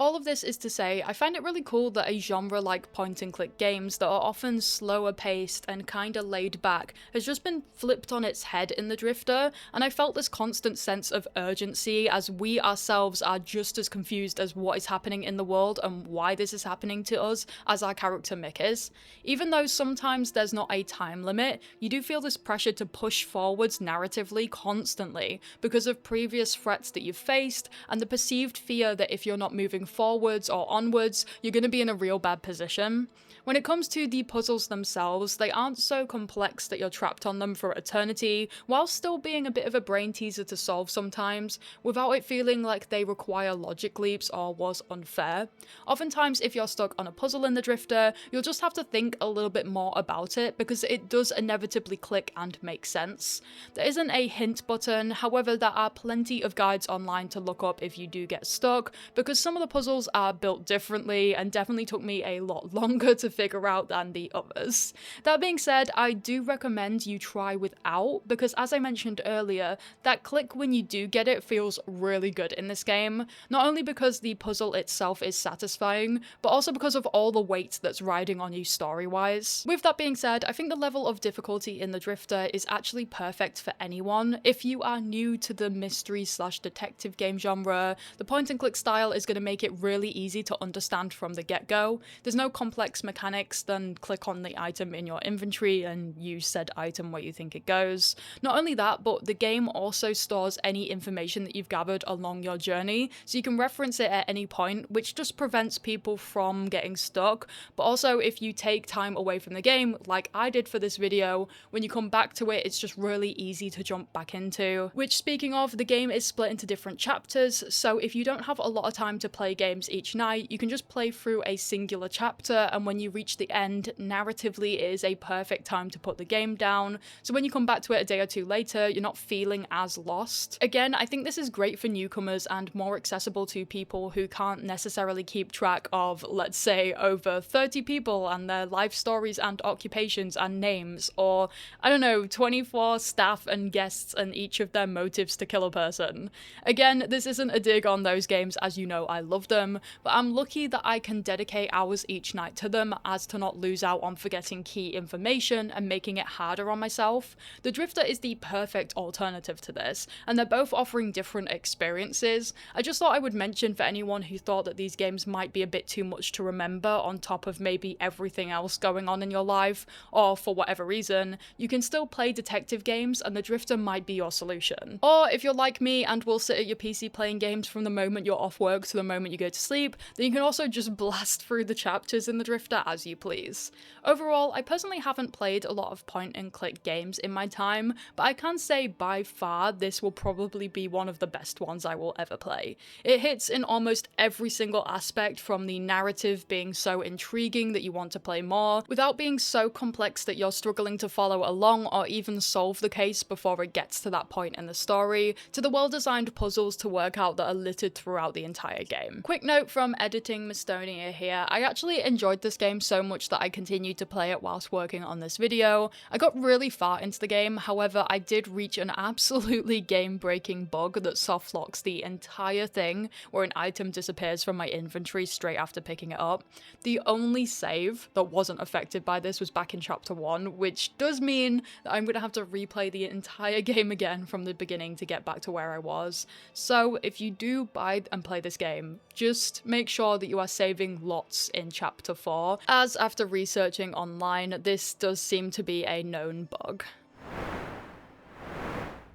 All of this is to say, I find it really cool that a genre like point-and-click games that are often slower paced and kinda laid back has just been flipped on its head in the Drifter, and I felt this constant sense of urgency as we ourselves are just as confused as what is happening in the world and why this is happening to us as our character Mick is. Even though sometimes there's not a time limit, you do feel this pressure to push forwards narratively constantly because of previous threats that you've faced and the perceived fear that if you're not moving forwards or onwards, you're going to be in a real bad position. When it comes to the puzzles themselves, they aren't so complex that you're trapped on them for eternity, while still being a bit of a brain teaser to solve sometimes, without it feeling like they require logic leaps or was unfair. Oftentimes, if you're stuck on a puzzle in the Drifter, you'll just have to think a little bit more about it, because it does inevitably click and make sense. There isn't a hint button, however there are plenty of guides online to look up if you do get stuck, because some of the puzzles are built differently and definitely took me a lot longer to figure out than the others. That being said, I do recommend you try without, because as I mentioned earlier, that click when you do get it feels really good in this game, not only because the puzzle itself is satisfying, but also because of all the weight that's riding on you story-wise. With that being said, I think the level of difficulty in the Drifter is actually perfect for anyone. If you are new to the mystery/detective game genre, the point-and-click style is going to make it really easy to understand from the get-go. There's no complex mechanics, then click on the item in your inventory and use said item where you think it goes. Not only that, but the game also stores any information that you've gathered along your journey, so you can reference it at any point, which just prevents people from getting stuck. But also, if you take time away from the game, like I did for this video, when you come back to it, it's just really easy to jump back into. Which, speaking of, the game is split into different chapters, so if you don't have a lot of time to play games each night, you can just play through a singular chapter, and when you reach the end, narratively it is a perfect time to put the game down, so when you come back to it a day or two later, you're not feeling as lost. Again, I think this is great for newcomers and more accessible to people who can't necessarily keep track of, let's say, over 30 people and their life stories and occupations and names, or, I don't know, 24 staff and guests and each of their motives to kill a person. Again, this isn't a dig on those games, as you know I love them, but I'm lucky that I can dedicate hours each night to them as to not lose out on forgetting key information and making it harder on myself. The Drifter is the perfect alternative to this, and they're both offering different experiences. I just thought I would mention for anyone who thought that these games might be a bit too much to remember on top of maybe everything else going on in your life, or for whatever reason, you can still play detective games and the Drifter might be your solution. Or if you're like me and will sit at your PC playing games from the moment you're off work to the moment you go to sleep, then you can also just blast through the chapters in the Drifter as you please. Overall, I personally haven't played a lot of point-and-click games in my time, but I can say by far this will probably be one of the best ones I will ever play. It hits in almost every single aspect, from the narrative being so intriguing that you want to play more, without being so complex that you're struggling to follow along or even solve the case before it gets to that point in the story, to the well-designed puzzles to work out that are littered throughout the entire game. Quick note from editing Mistonia here, I actually enjoyed this game so much that I continued to play it whilst working on this video. I got really far into the game, however I did reach an absolutely game-breaking bug that soft locks the entire thing, where an item disappears from my inventory straight after picking it up. The only save that wasn't affected by this was back in chapter 1, which does mean that I'm going to have to replay the entire game again from the beginning to get back to where I was. So if you do buy and play this game, just make sure that you are saving lots in chapter 4, as after researching online, this does seem to be a known bug.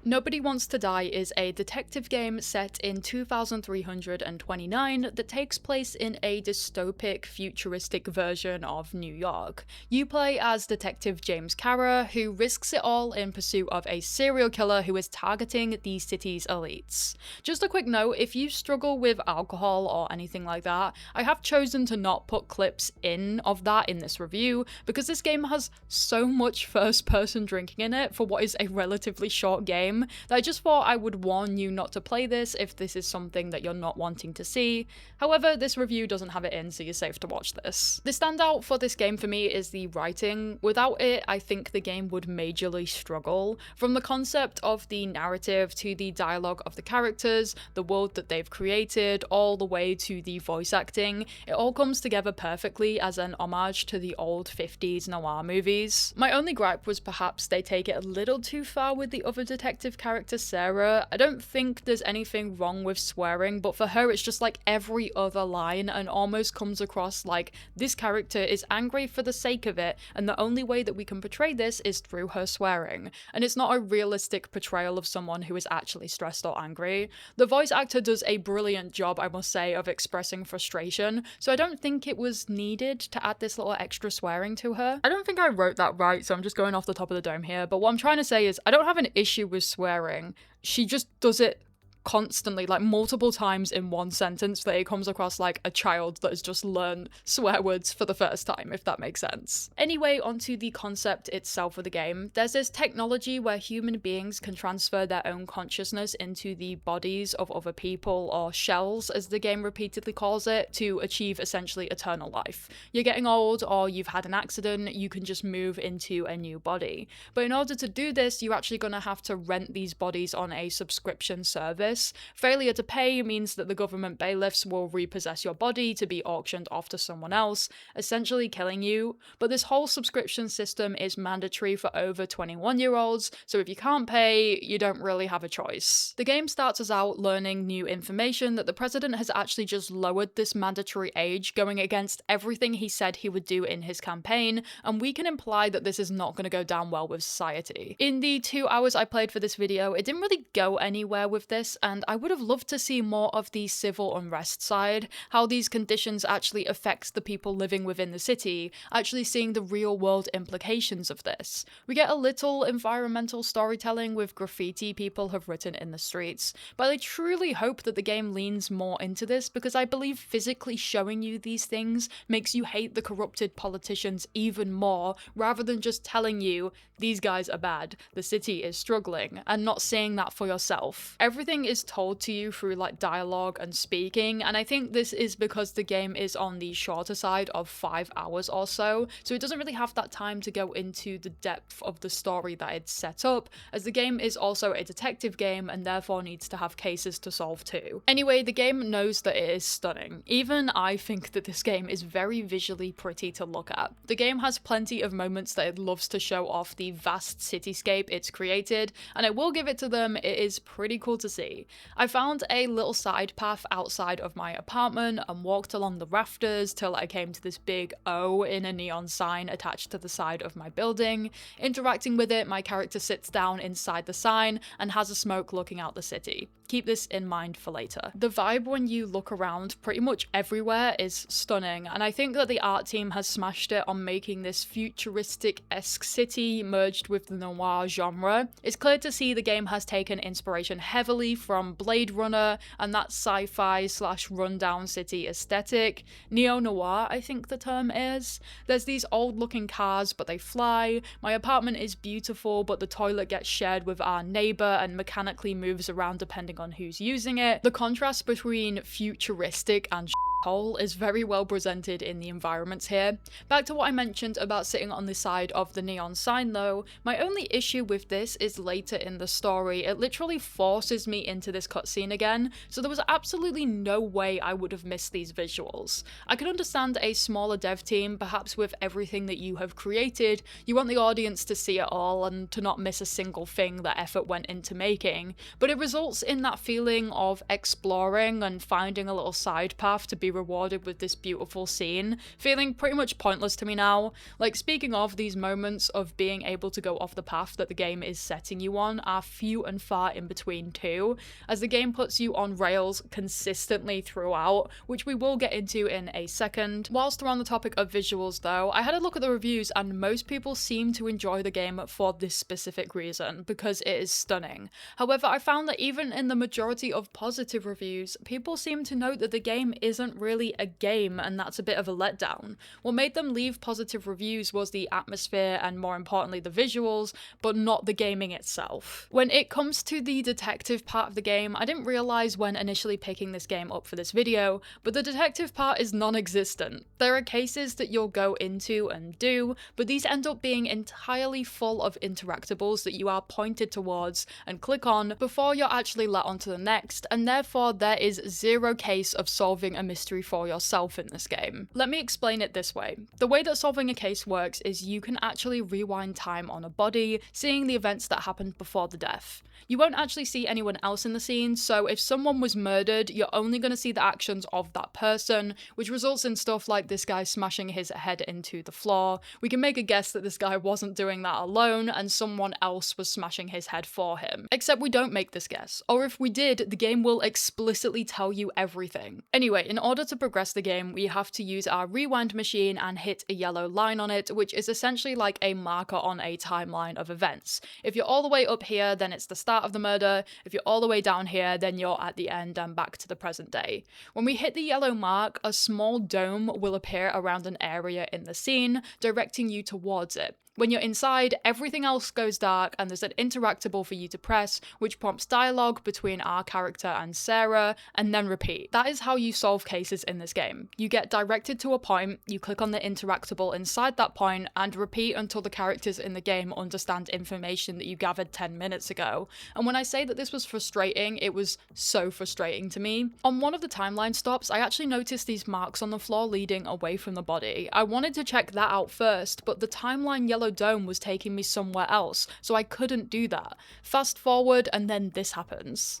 Nobody Wants to Die is a detective game set in 2329 that takes place in a dystopic, futuristic version of New York. You play as Detective James Kara, who risks it all in pursuit of a serial killer who is targeting the city's elites. Just a quick note, if you struggle with alcohol or anything like that, I have chosen to not put clips in of that in this review, because this game has so much first-person drinking in it for what is a relatively short game, game that I just thought I would warn you not to play this if this is something that you're not wanting to see. However, this review doesn't have it in, so you're safe to watch this. The standout for this game for me is the writing. Without it, I think the game would majorly struggle. From the concept of the narrative to the dialogue of the characters, the world that they've created, all the way to the voice acting, it all comes together perfectly as an homage to the old 50s noir movies. My only gripe was perhaps they take it a little too far with the other detective character, Sarah. I don't think there's anything wrong with swearing, but for her it's just like every other line and almost comes across like this character is angry for the sake of it, and the only way that we can portray this is through her swearing. And it's not a realistic portrayal of someone who is actually stressed or angry. The voice actor does a brilliant job, I must say, of expressing frustration, so I don't think it was needed to add this little extra swearing to her. I don't think I wrote that right, so I'm just going off the top of the dome here, but what I'm trying to say is I don't have an issue with swearing. She just does it constantly, like multiple times in one sentence, that it comes across like a child that has just learned swear words for the first time, if that makes sense. Anyway, onto the concept itself of the game. There's this technology where human beings can transfer their own consciousness into the bodies of other people, or shells as the game repeatedly calls it, to achieve essentially eternal life. You're getting old or you've had an accident, you can just move into a new body. But in order to do this, you're actually going to have to rent these bodies on a subscription service. Failure to pay means that the government bailiffs will repossess your body to be auctioned off to someone else, essentially killing you. But this whole subscription system is mandatory for over 21-year-olds, so if you can't pay, you don't really have a choice. The game starts us out learning new information that the president has actually just lowered this mandatory age, going against everything he said he would do in his campaign, and we can imply that this is not going to go down well with society. In the 2 hours I played for this video, it didn't really go anywhere with this, and I would have loved to see more of the civil unrest side, how these conditions actually affect the people living within the city, actually seeing the real world implications of this. We get a little environmental storytelling with graffiti people have written in the streets, but I truly hope that the game leans more into this, because I believe physically showing you these things makes you hate the corrupted politicians even more, rather than just telling you these guys are bad, the city is struggling, and not seeing that for yourself. Everything is told to you through like dialogue and speaking, and I think this is because the game is on the shorter side of 5 hours or so it doesn't really have that time to go into the depth of the story that it's set up, as the game is also a detective game and therefore needs to have cases to solve too. Anyway, the game knows that it is stunning. Even I think that this game is very visually pretty to look at. The game has plenty of moments that it loves to show off the vast cityscape it's created, and I will give it to them, it is pretty cool to see. I found a little side path outside of my apartment and walked along the rafters till I came to this big O in a neon sign attached to the side of my building. Interacting with it, my character sits down inside the sign and has a smoke looking out the city. Keep this in mind for later. The vibe when you look around pretty much everywhere is stunning, and I think that the art team has smashed it on making this futuristic-esque city merged with the noir genre. It's clear to see the game has taken inspiration heavily from Blade Runner and that sci-fi / rundown city aesthetic. Neo-noir, I think the term is. There's these old-looking cars, but they fly. My apartment is beautiful, but the toilet gets shared with our neighbor and mechanically moves around depending on who's using it. The contrast between futuristic and hole is very well presented in the environments here. Back to what I mentioned about sitting on the side of the neon sign though, my only issue with this is later in the story. It literally forces me into this cutscene again, so there was absolutely no way I would have missed these visuals. I can understand a smaller dev team, perhaps with everything that you have created, you want the audience to see it all and to not miss a single thing that effort went into making, but it results in that feeling of exploring and finding a little side path to be rewarded with this beautiful scene, feeling pretty much pointless to me now. Like, speaking of, these moments of being able to go off the path that the game is setting you on are few and far in between too, as the game puts you on rails consistently throughout, which we will get into in a second. Whilst we're on the topic of visuals though, I had a look at the reviews and most people seem to enjoy the game for this specific reason, because it is stunning. However, I found that even in the majority of positive reviews, people seem to note that the game isn't wasn't really a game, and that's a bit of a letdown. What made them leave positive reviews was the atmosphere and, more importantly, the visuals, but not the gaming itself. When it comes to the detective part of the game, I didn't realize when initially picking this game up for this video, but the detective part is non-existent. There are cases that you'll go into and do, but these end up being entirely full of interactables that you are pointed towards and click on before you're actually let on to the next, and therefore there is zero case of solving a mystery for yourself in this game. Let me explain it this way. The way that solving a case works is you can actually rewind time on a body, seeing the events that happened before the death. You won't actually see anyone else in the scene, so if someone was murdered, you're only going to see the actions of that person, which results in stuff like this guy smashing his head into the floor. We can make a guess that this guy wasn't doing that alone, and someone else was smashing his head for him. Except we don't make this guess, or if we did, the game will explicitly tell you everything. Anyway, in order to progress the game, we have to use our rewind machine and hit a yellow line on it, which is essentially like a marker on a timeline of events. If you're all the way up here, then it's the start of the murder. If you're all the way down here, then you're at the end and back to the present day. When we hit the yellow mark, a small dome will appear around an area in the scene, directing you towards it. When you're inside, everything else goes dark and there's an interactable for you to press, which prompts dialogue between our character and Sarah, and then repeat. That is how you solve cases in this game. You get directed to a point, you click on the interactable inside that point, and repeat until the characters in the game understand information that you gathered 10 minutes ago. And when I say that this was frustrating, it was so frustrating to me. On one of the timeline stops, I actually noticed these marks on the floor leading away from the body. I wanted to check that out first, but the timeline yellow dome was taking me somewhere else, so I couldn't do that. Fast forward, and then this happens.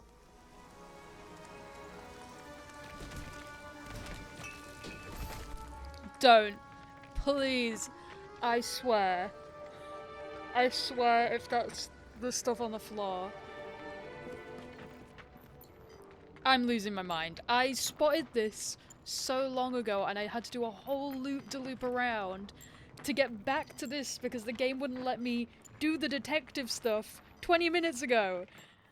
Don't. Please. I swear. I swear if that's the stuff on the floor. I'm losing my mind. I spotted this so long ago and I had to do a whole loop-de-loop around to get back to this because the game wouldn't let me do the detective stuff 20 minutes ago.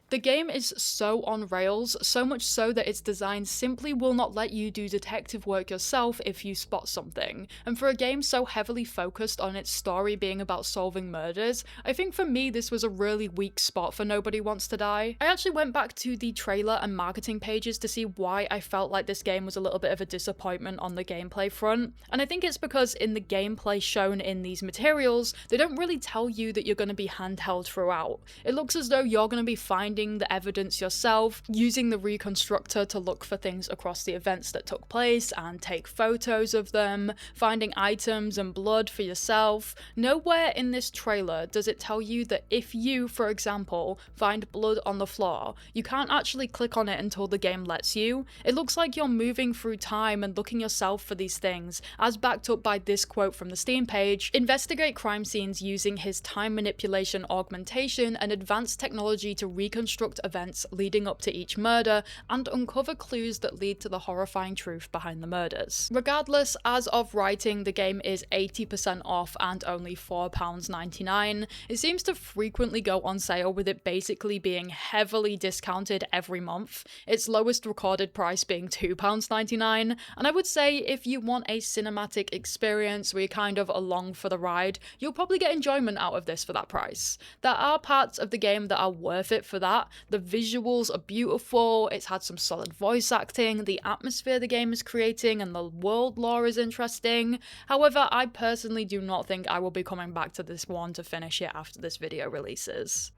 The game is so on rails, so much so that its design simply will not let you do detective work yourself if you spot something. And for a game so heavily focused on its story being about solving murders, I think for me this was a really weak spot for Nobody Wants to Die. I actually went back to the trailer and marketing pages to see why I felt like this game was a little bit of a disappointment on the gameplay front. And I think it's because in the gameplay shown in these materials, they don't really tell you that you're going to be handheld throughout. It looks as though you're going to be finding the evidence yourself, using the reconstructor to look for things across the events that took place and take photos of them, finding items and blood for yourself. Nowhere in this trailer does it tell you that if you, for example, find blood on the floor, you can't actually click on it until the game lets you. It looks like you're moving through time and looking yourself for these things, as backed up by this quote from the Steam page: "Investigate crime scenes using his time manipulation augmentation and advanced technology to reconstruct events leading up to each murder and uncover clues that lead to the horrifying truth behind the murders." Regardless, as of writing, the game is 80% off and only £4.99. It seems to frequently go on sale, with it basically being heavily discounted every month, its lowest recorded price being £2.99, and I would say if you want a cinematic experience where you're kind of along for the ride, you'll probably get enjoyment out of this for that price. There are parts of the game that are worth it for that. The visuals are beautiful, it's had some solid voice acting, the atmosphere the game is creating and the world lore is interesting. However, I personally do not think I will be coming back to this one to finish it after this video releases.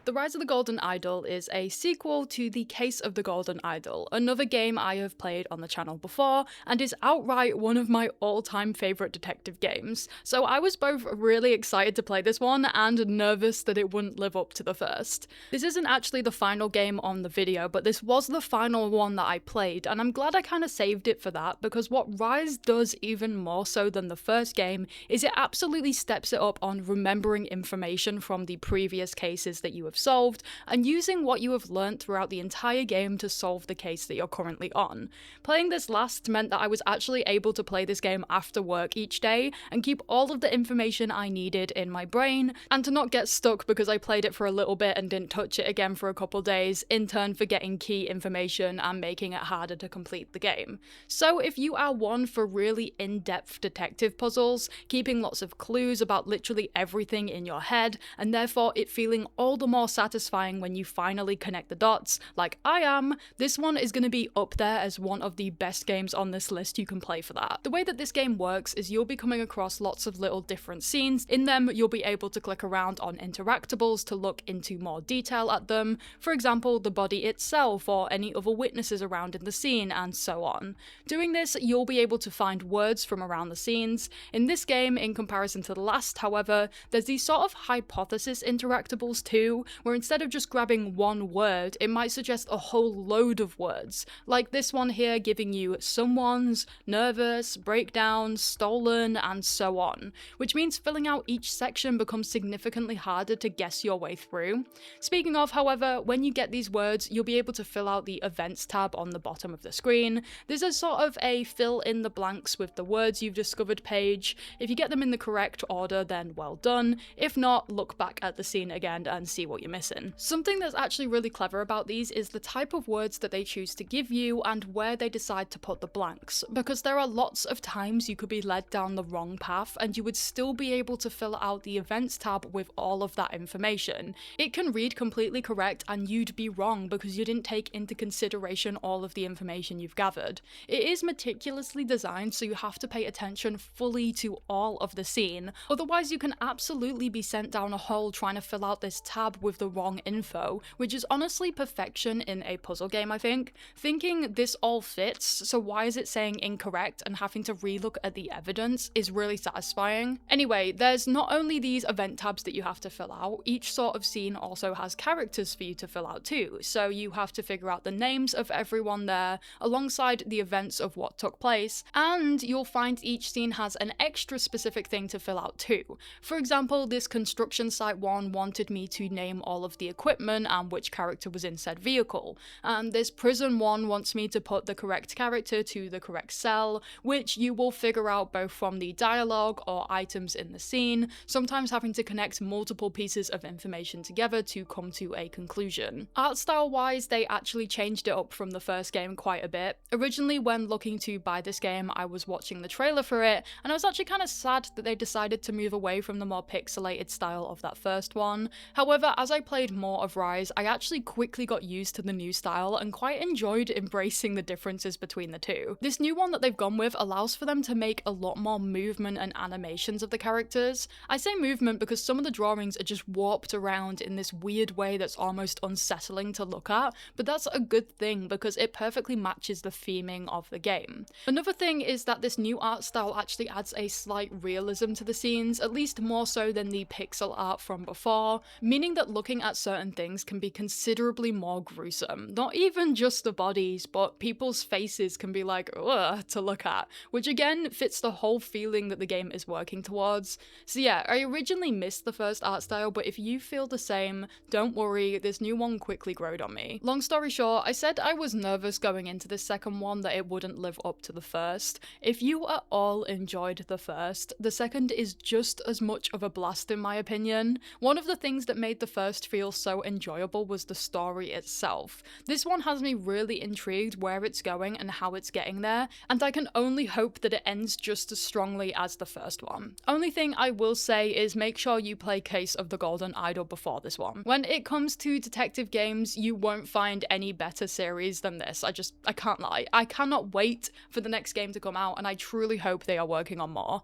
The Rise of the Golden Idol is a sequel to The Case of the Golden Idol, another game I have played on the channel before, and is outright one of my all-time favourite detective games, so I was both really excited to play this one and nervous that it wouldn't live up to the first. This isn't actually the final game on the video, but this was the final one that I played, and I'm glad I kind of saved it for that, because what Rise does even more so than the first game is it absolutely steps it up on remembering information from the previous cases that you have have solved, and using what you have learnt throughout the entire game to solve the case that you're currently on. Playing this last meant that I was actually able to play this game after work each day and keep all of the information I needed in my brain, and to not get stuck because I played it for a little bit and didn't touch it again for a couple days, in turn forgetting key information and making it harder to complete the game. So if you are one for really in-depth detective puzzles, keeping lots of clues about literally everything in your head, and therefore it feeling all the more satisfying when you finally connect the dots, like I am, this one is going to be up there as one of the best games on this list you can play for that. The way that this game works is you'll be coming across lots of little different scenes. In them, you'll be able to click around on interactables to look into more detail at them, for example, the body itself or any other witnesses around in the scene, and so on. Doing this, you'll be able to find words from around the scenes. In this game, in comparison to the last, however, there's these sort of hypothesis interactables too, where instead of just grabbing one word, it might suggest a whole load of words, like this one here giving you someone's, nervous, breakdown, stolen, and so on, which means filling out each section becomes significantly harder to guess your way through. Speaking of, however, when you get these words, you'll be able to fill out the events tab on the bottom of the screen. This is sort of a fill in the blanks with the words you've discovered page. If you get them in the correct order, then well done. If not, look back at the scene again and see what you're missing. Something that's actually really clever about these is the type of words that they choose to give you and where they decide to put the blanks, because there are lots of times you could be led down the wrong path and you would still be able to fill out the events tab with all of that information. It can read completely correct and you'd be wrong because you didn't take into consideration all of the information you've gathered. It is meticulously designed so you have to pay attention fully to all of the scene, otherwise you can absolutely be sent down a hole trying to fill out this tab with the wrong info, which is honestly perfection in a puzzle game, I think. Thinking this all fits, so why is it saying incorrect, and having to relook at the evidence is really satisfying. Anyway, there's not only these event tabs that you have to fill out, each sort of scene also has characters for you to fill out too, so you have to figure out the names of everyone there, alongside the events of what took place, and you'll find each scene has an extra specific thing to fill out too. For example, this construction site one wanted me to name all of the equipment and which character was in said vehicle, and this prison one wants me to put the correct character to the correct cell, which you will figure out both from the dialogue or items in the scene, sometimes having to connect multiple pieces of information together to come to a conclusion. Art style wise, they actually changed it up from the first game quite a bit. Originally, when looking to buy this game, I was watching the trailer for it, and I was actually kind of sad that they decided to move away from the more pixelated style of that first one. However, as I played more of Rise, I actually quickly got used to the new style and quite enjoyed embracing the differences between the two. This new one that they've gone with allows for them to make a lot more movement and animations of the characters. I say movement because some of the drawings are just warped around in this weird way that's almost unsettling to look at, but that's a good thing because it perfectly matches the theming of the game. Another thing is that this new art style actually adds a slight realism to the scenes, at least more so than the pixel art from before, meaning that looking at certain things can be considerably more gruesome. Not even just the bodies, but people's faces can be like, ugh, to look at, which again fits the whole feeling that the game is working towards. So yeah, I originally missed the first art style, but if you feel the same, don't worry, this new one quickly growed on me. Long story short, I said I was nervous going into this second one that it wouldn't live up to the first. If you at all enjoyed the first, the second is just as much of a blast in my opinion. One of the things that made the first feel so enjoyable was the story itself. This one has me really intrigued where it's going and how it's getting there, and I can only hope that it ends just as strongly as the first one. Only thing I will say is make sure you play Case of the Golden Idol before this one. When it comes to detective games, you won't find any better series than this. I can't lie. I cannot wait for the next game to come out, and I truly hope they are working on more.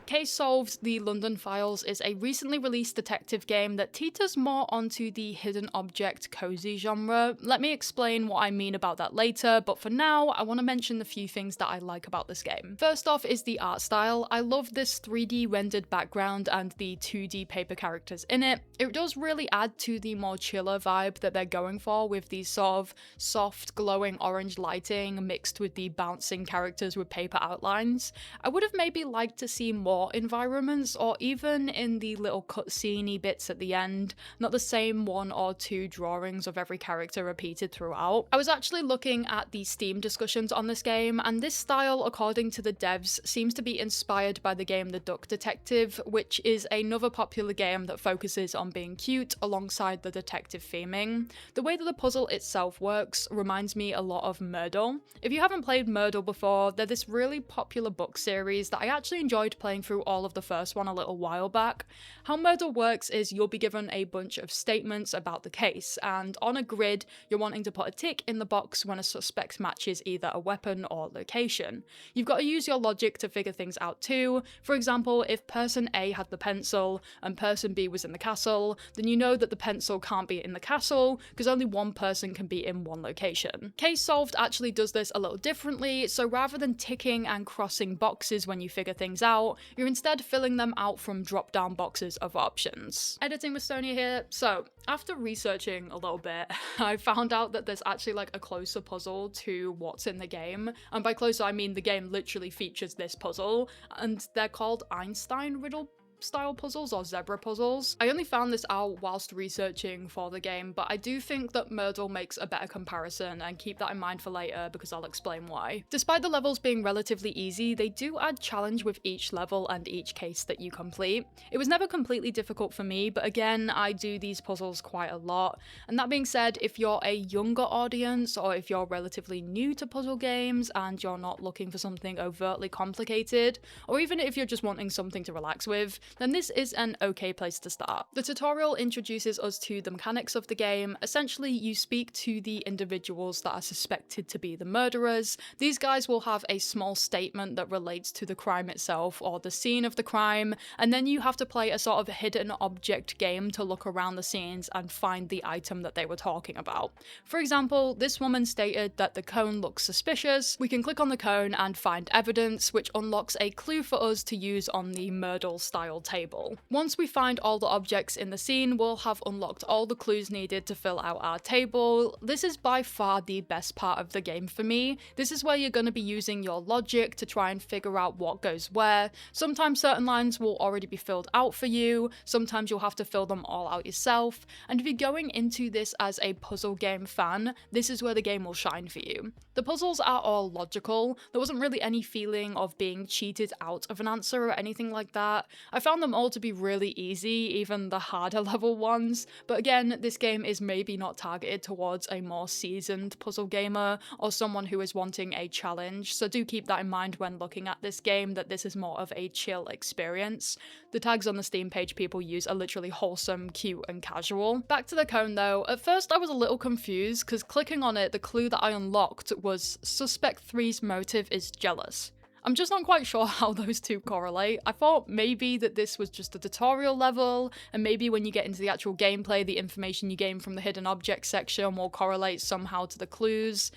Case Solved: The London Files is a recently released detective game that teeters more onto the hidden object cozy genre. Let me explain what I mean about that later, but for now, I want to mention the few things that I like about this game. First off is the art style. I love this 3D rendered background and the 2D paper characters in it. It does really add to the more chiller vibe that they're going for with these sort of soft, glowing orange lighting mixed with the bouncing characters with paper outlines. I would have maybe liked to see more thought environments, or even in the little cutscene-y bits at the end, not the same 1 or 2 drawings of every character repeated throughout. I was actually looking at the Steam discussions on this game, and this style, according to the devs, seems to be inspired by the game The Duck Detective, which is another popular game that focuses on being cute alongside the detective theming. The way that the puzzle itself works reminds me a lot of Murder. If you haven't played Murder before, they're this really popular book series that I actually enjoyed playing through all of the first one a little while back. How Murder works is you'll be given a bunch of statements about the case, and on a grid, you're wanting to put a tick in the box when a suspect matches either a weapon or location. You've got to use your logic to figure things out too. For example, if person A had the pencil and person B was in the castle, then you know that the pencil can't be in the castle because only one person can be in one location. Case Solved actually does this a little differently, so rather than ticking and crossing boxes when you figure things out, you're instead filling them out from drop-down boxes of options. Editing with Sonia here. So, after researching a little bit, I found out that there's actually like a closer puzzle to what's in the game, and by closer I mean the game literally features this puzzle, and they're called Einstein riddle style puzzles or zebra puzzles. I only found this out whilst researching for the game, but I do think that Myrtle makes a better comparison, and keep that in mind for later because I'll explain why. Despite the levels being relatively easy, they do add challenge with each level and each case that you complete. It was never completely difficult for me, but again, I do these puzzles quite a lot. And that being said, if you're a younger audience, or if you're relatively new to puzzle games and you're not looking for something overtly complicated, or even if you're just wanting something to relax with, then this is an okay place to start. The tutorial introduces us to the mechanics of the game. Essentially, you speak to the individuals that are suspected to be the murderers. These guys will have a small statement that relates to the crime itself or the scene of the crime, and then you have to play a sort of hidden object game to look around the scenes and find the item that they were talking about. For example, this woman stated that the cone looks suspicious. We can click on the cone and find evidence, which unlocks a clue for us to use on the Myrtle style table. Once we find all the objects in the scene, we'll have unlocked all the clues needed to fill out our table. This is by far the best part of the game for me. This is where you're going to be using your logic to try and figure out what goes where. Sometimes certain lines will already be filled out for you, sometimes you'll have to fill them all out yourself, and if you're going into this as a puzzle game fan, this is where the game will shine for you. The puzzles are all logical. There wasn't really any feeling of being cheated out of an answer or anything like that. I found them all to be really easy, even the harder level ones, but again, this game is maybe not targeted towards a more seasoned puzzle gamer or someone who is wanting a challenge, so do keep that in mind when looking at this game, that this is more of a chill experience. The tags on the Steam page people use are literally wholesome, cute, and casual. Back to the cone though, at first I was a little confused because clicking on it, the clue that I unlocked was Suspect 3's motive is jealous. I'm just not quite sure how those two correlate. I thought maybe that this was just a tutorial level, and maybe when you get into the actual gameplay, the information you gain from the hidden object section will correlate somehow to the clues.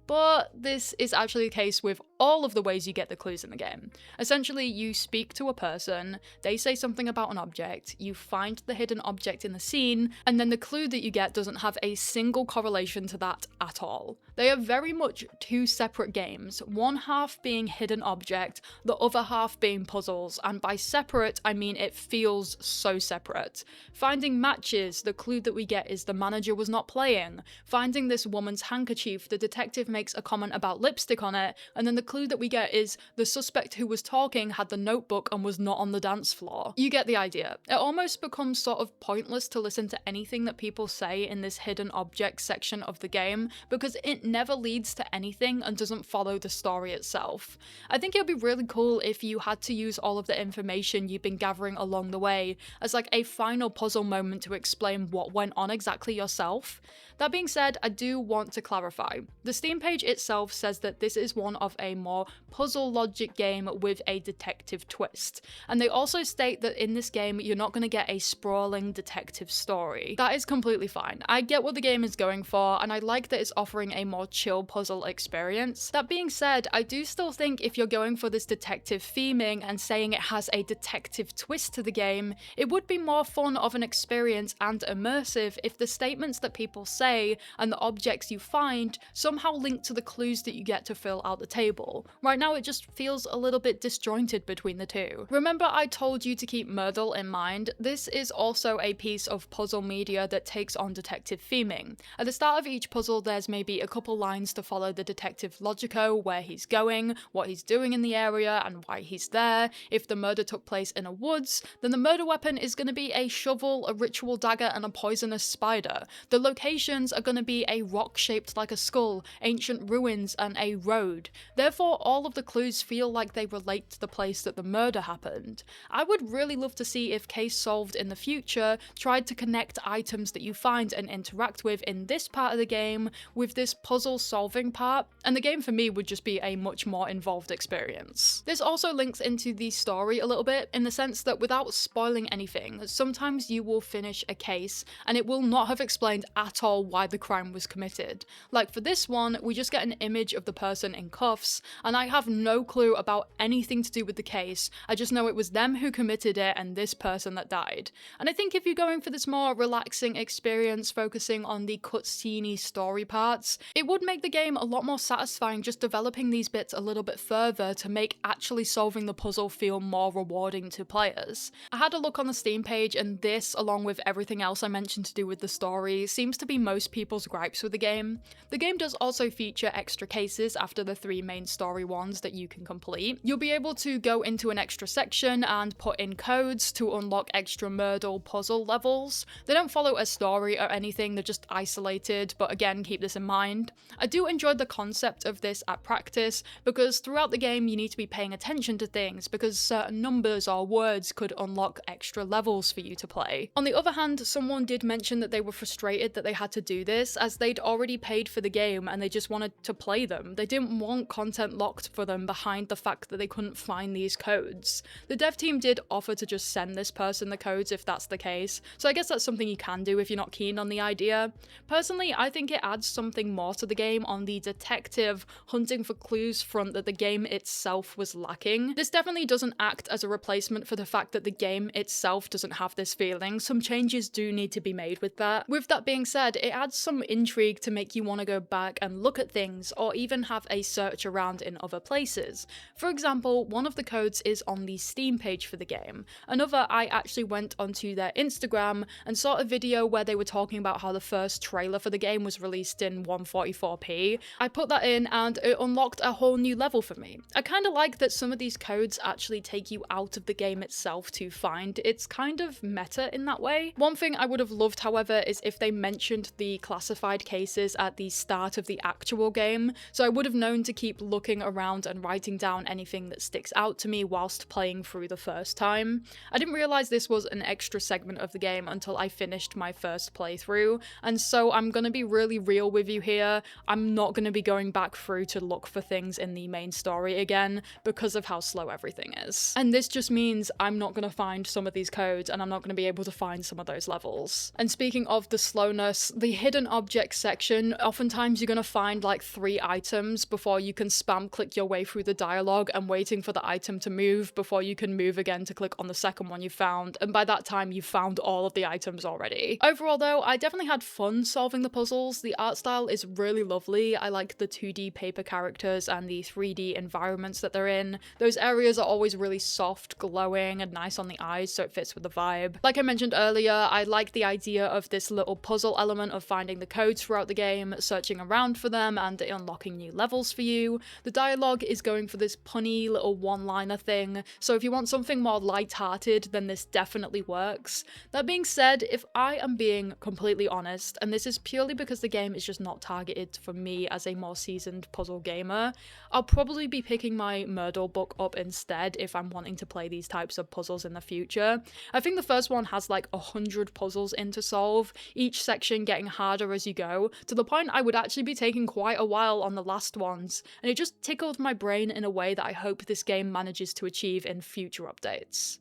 But this is actually the case with all of the ways you get the clues in the game. Essentially, you speak to a person, they say something about an object, you find the hidden object in the scene, and then the clue that you get doesn't have a single correlation to that at all. They are very much two separate games, one half being hidden object, the other half being puzzles, and by separate, I mean it feels so separate. Finding matches, the clue that we get is the manager was not playing. Finding this woman's handkerchief, the detective makes a comment about lipstick on it, and then the clue that we get is the suspect who was talking had the notebook and was not on the dance floor. You get the idea. It almost becomes sort of pointless to listen to anything that people say in this hidden object section of the game because it never leads to anything and doesn't follow the story itself. I think it would be really cool if you had to use all of the information you've been gathering along the way as like a final puzzle moment to explain what went on exactly yourself. That being said, I do want to clarify. The Steam page itself says that this is one of a more puzzle logic game with a detective twist. And they also state that in this game, you're not going to get a sprawling detective story. That is completely fine. I get what the game is going for, and I like that it's offering a more chill puzzle experience. That being said, I do still think if you're going for this detective theming and saying it has a detective twist to the game, it would be more fun of an experience and immersive if the statements that people say say and the objects you find somehow link to the clues that you get to fill out the table. Right now it just feels a little bit disjointed between the two. Remember I told you to keep Myrtle in mind? This is also a piece of puzzle media that takes on detective theming. At the start of each puzzle there's maybe a couple lines to follow the detective logico, where he's going, what he's doing in the area and why he's there. If the murder took place in a woods, then the murder weapon is going to be a shovel, a ritual dagger and a poisonous spider. The locations are going to be a rock shaped like a skull, ancient ruins and a road. Therefore all of the clues feel like they relate to the place that the murder happened. I would really love to see if Case Solved in the future tried to connect items that you find and interact with in this part of the game with this puzzle solving part, and the game for me would just be a much more involved experience. This also links into the story a little bit, in the sense that without spoiling anything, sometimes you will finish a case and it will not have explained at all why the crime was committed. Like for this one, we just get an image of the person in cuffs, and I have no clue about anything to do with the case. I just know it was them who committed it and this person that died. And I think if you're going for this more relaxing experience focusing on the cutscene-y story parts, it would make the game a lot more satisfying just developing these bits a little bit further to make actually solving the puzzle feel more rewarding to players. I had a look on the Steam page and this, along with everything else I mentioned to do with the story, seems to be most people's gripes with the game. The game does also feature extra cases after the 3 main story ones that you can complete. You'll be able to go into an extra section and put in codes to unlock extra Myrtle puzzle levels. They don't follow a story or anything, they're just isolated, but again, keep this in mind. I do enjoy the concept of this at practice, because throughout the game you need to be paying attention to things, because certain numbers or words could unlock extra levels for you to play. On the other hand, someone did mention that they were frustrated that they had to do this, as they'd already paid for the game and they just wanted to play them. They didn't want content locked for them behind the fact that they couldn't find these codes. The dev team did offer to just send this person the codes if that's the case, so I guess that's something you can do if you're not keen on the idea. Personally, I think it adds something more to the game on the detective hunting for clues front that the game itself was lacking. This definitely doesn't act as a replacement for the fact that the game itself doesn't have this feeling. Some changes do need to be made with that. With that being said, it adds some intrigue to make you want to go back and look at things, or even have a search around in other places. For example, one of the codes is on the Steam page for the game. Another, I actually went onto their Instagram and saw a video where they were talking about how the first trailer for the game was released in 144p. I put that in and it unlocked a whole new level for me. I kind of like that some of these codes actually take you out of the game itself to find. It's kind of meta in that way. One thing I would have loved, however, is if they mentioned the classified cases at the start of the actual game, so I would have known to keep looking around and writing down anything that sticks out to me whilst playing through the first time. I didn't realise this was an extra segment of the game until I finished my first playthrough, and so I'm gonna be really real with you here. I'm not gonna be going back through to look for things in the main story again because of how slow everything is. And this just means I'm not gonna find some of these codes and I'm not gonna be able to find some of those levels. And speaking of the slowness, the hidden objects section, oftentimes you're gonna find like 3 items before you can spam click your way through the dialogue and waiting for the item to move before you can move again to click on the second one you found, and by that time you've found all of the items already. Overall though, I definitely had fun solving the puzzles. The art style is really lovely. I like the 2D paper characters and the 3D environments that they're in. Those areas are always really soft, glowing, and nice on the eyes, so it fits with the vibe. Like I mentioned earlier, I like the idea of this little puzzle element of finding the codes throughout the game, searching around for them, and unlocking new levels for you. The dialogue is going for this punny little one-liner thing, so if you want something more light-hearted, then this definitely works. That being said, if I am being completely honest, and this is purely because the game is just not targeted for me as a more seasoned puzzle gamer, I'll probably be picking my Myrtle book up instead if I'm wanting to play these types of puzzles in the future. I think the first one has like 100 puzzles in to solve, each section getting harder as you go, to the point I would actually be taking quite a while on the last ones, and it just tickled my brain in a way that I hope this game manages to achieve in future updates.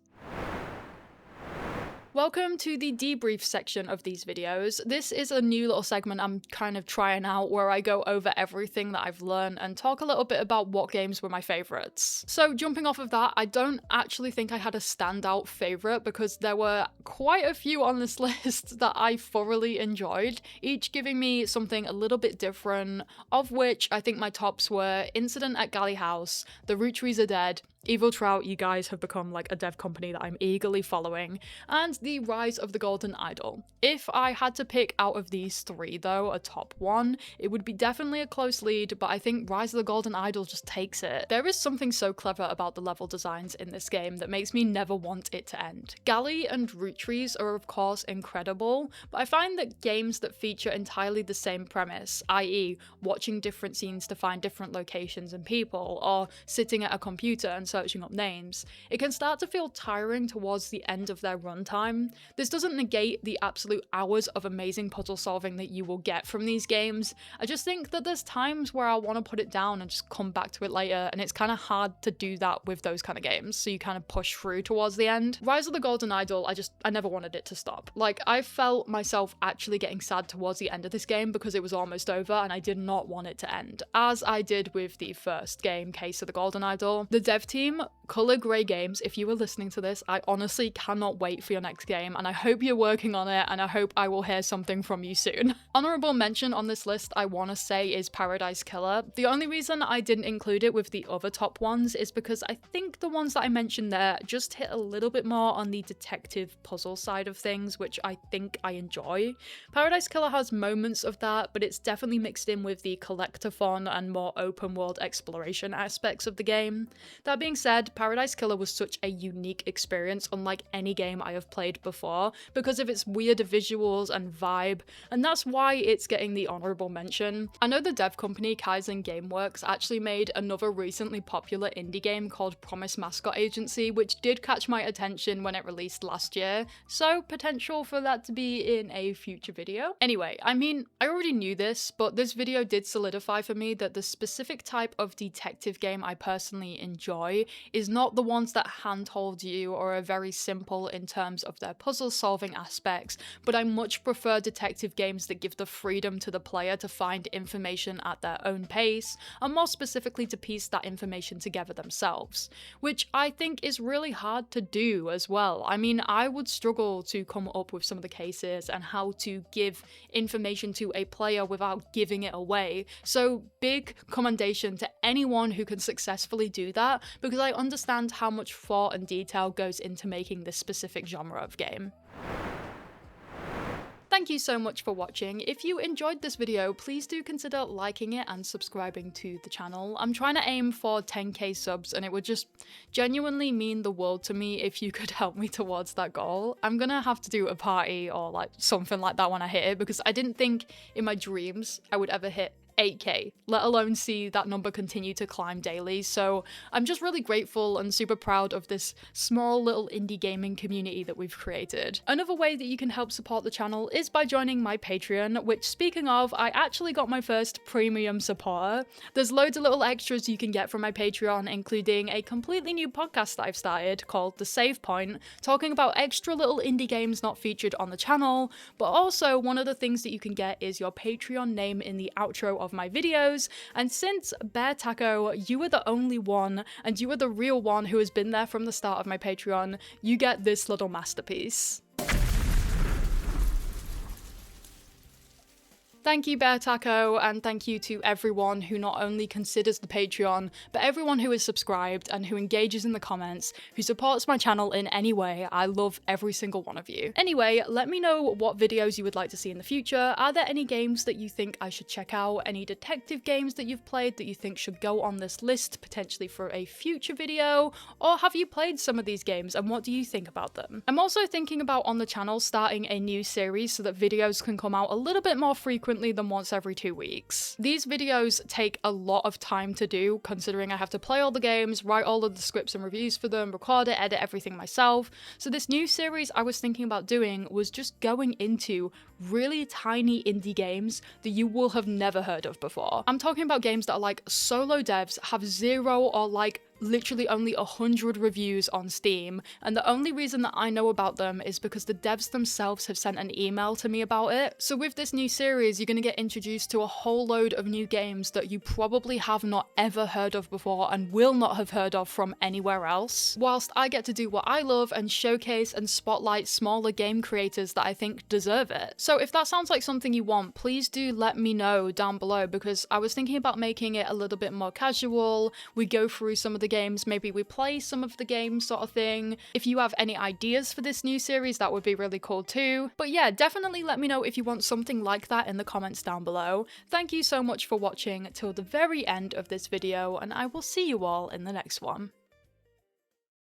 Welcome to the debrief section of these videos. This is a new little segment I'm kind of trying out where I go over everything that I've learned and talk a little bit about what games were my favorites. So jumping off of that, I don't actually think I had a standout favorite because there were quite a few on this list that I thoroughly enjoyed, each giving me something a little bit different, of which I think my tops were Incident at Galley House, The Roottrees Are Dead, Evil Trout, you guys have become like a dev company that I'm eagerly following, and The Rise of the Golden Idol. If I had to pick out of these three though, a top one, it would be definitely a close lead, but I think Rise of the Golden Idol just takes it. There is something so clever about the level designs in this game that makes me never want it to end. Galley and Roottrees are of course incredible, but I find that games that feature entirely the same premise, i.e. watching different scenes to find different locations and people, or sitting at a computer and searching up names, it can start to feel tiring towards the end of their runtime. This doesn't negate the absolute hours of amazing puzzle solving that you will get from these games. I just think that there's times where I want to put it down and just come back to it later, and it's kind of hard to do that with those kind of games, so you kind of push through towards the end. Rise of the Golden Idol, I never wanted it to stop. Like, I felt myself actually getting sad towards the end of this game because it was almost over and I did not want it to end, as I did with the first game, Case of the Golden Idol. The dev team, Color Grey Games, if you were listening to this, I honestly cannot wait for your next game, and I hope you're working on it, and I hope I will hear something from you soon. Honorable mention on this list I want to say is Paradise Killer. The only reason I didn't include it with the other top ones is because I think the ones that I mentioned there just hit a little bit more on the detective puzzle side of things, which I think I enjoy. Paradise Killer has moments of that, but it's definitely mixed in with the collectathon and more open world exploration aspects of the game. That being said, Paradise Killer was such a unique experience, unlike any game I have played before, because of its weird visuals and vibe, and that's why it's getting the honorable mention. I know the dev company Kaizen Gameworks actually made another recently popular indie game called Promise Mascot Agency, which did catch my attention when it released last year, so potential for that to be in a future video. Anyway, I mean, I already knew this, but this video did solidify for me that the specific type of detective game I personally enjoy is not the ones that handhold you or are very simple in terms of their puzzle solving aspects, but I much prefer detective games that give the freedom to the player to find information at their own pace, and more specifically to piece that information together themselves, which I think is really hard to do as well. I mean, I would struggle to come up with some of the cases and how to give information to a player without giving it away, so big commendation to anyone who can successfully do that, because I understand how much thought and detail goes into making this specific genre of game. Thank you so much for watching. If you enjoyed this video, please do consider liking it and subscribing to the channel. I'm trying to aim for 10k subs, and it would just genuinely mean the world to me if you could help me towards that goal. I'm gonna have to do a party or like something like that when I hit it, because I didn't think in my dreams I would ever hit 8k, let alone see that number continue to climb daily, so I'm just really grateful and super proud of this small little indie gaming community that we've created. Another way that you can help support the channel is by joining my Patreon, which, speaking of, I actually got my first premium supporter. There's loads of little extras you can get from my Patreon, including a completely new podcast that I've started called The Save Point, talking about extra little indie games not featured on the channel, but also one of the things that you can get is your Patreon name in the outro of my videos, and since Bear Taco, you are the only one, and you are the real one who has been there from the start of my Patreon, you get this little masterpiece. Thank you, Bear Taco, and thank you to everyone who not only considers the Patreon, but everyone who is subscribed and who engages in the comments, who supports my channel in any way. I love every single one of you. Anyway, let me know what videos you would like to see in the future. Are there any games that you think I should check out? Any detective games that you've played that you think should go on this list, potentially for a future video? Or have you played some of these games, and what do you think about them? I'm also thinking about on the channel starting a new series so that videos can come out a little bit more frequently than once every 2 weeks. These videos take a lot of time to do, considering I have to play all the games, write all of the scripts and reviews for them, record it, edit everything myself. So this new series I was thinking about doing was just going into really tiny indie games that you will have never heard of before. I'm talking about games that are like solo devs, have zero or like literally only 100 reviews on Steam, and the only reason that I know about them is because the devs themselves have sent an email to me about it. So with this new series, you're going to get introduced to a whole load of new games that you probably have not ever heard of before and will not have heard of from anywhere else, whilst I get to do what I love and showcase and spotlight smaller game creators that I think deserve it. So if that sounds like something you want, please do let me know down below, because I was thinking about making it a little bit more casual. We go through some of the games, maybe we play some of the games sort of thing. If you have any ideas for this new series, that would be really cool too. But yeah, definitely let me know if you want something like that in the comments down below. Thank you so much for watching till the very end of this video, and I will see you all in the next one.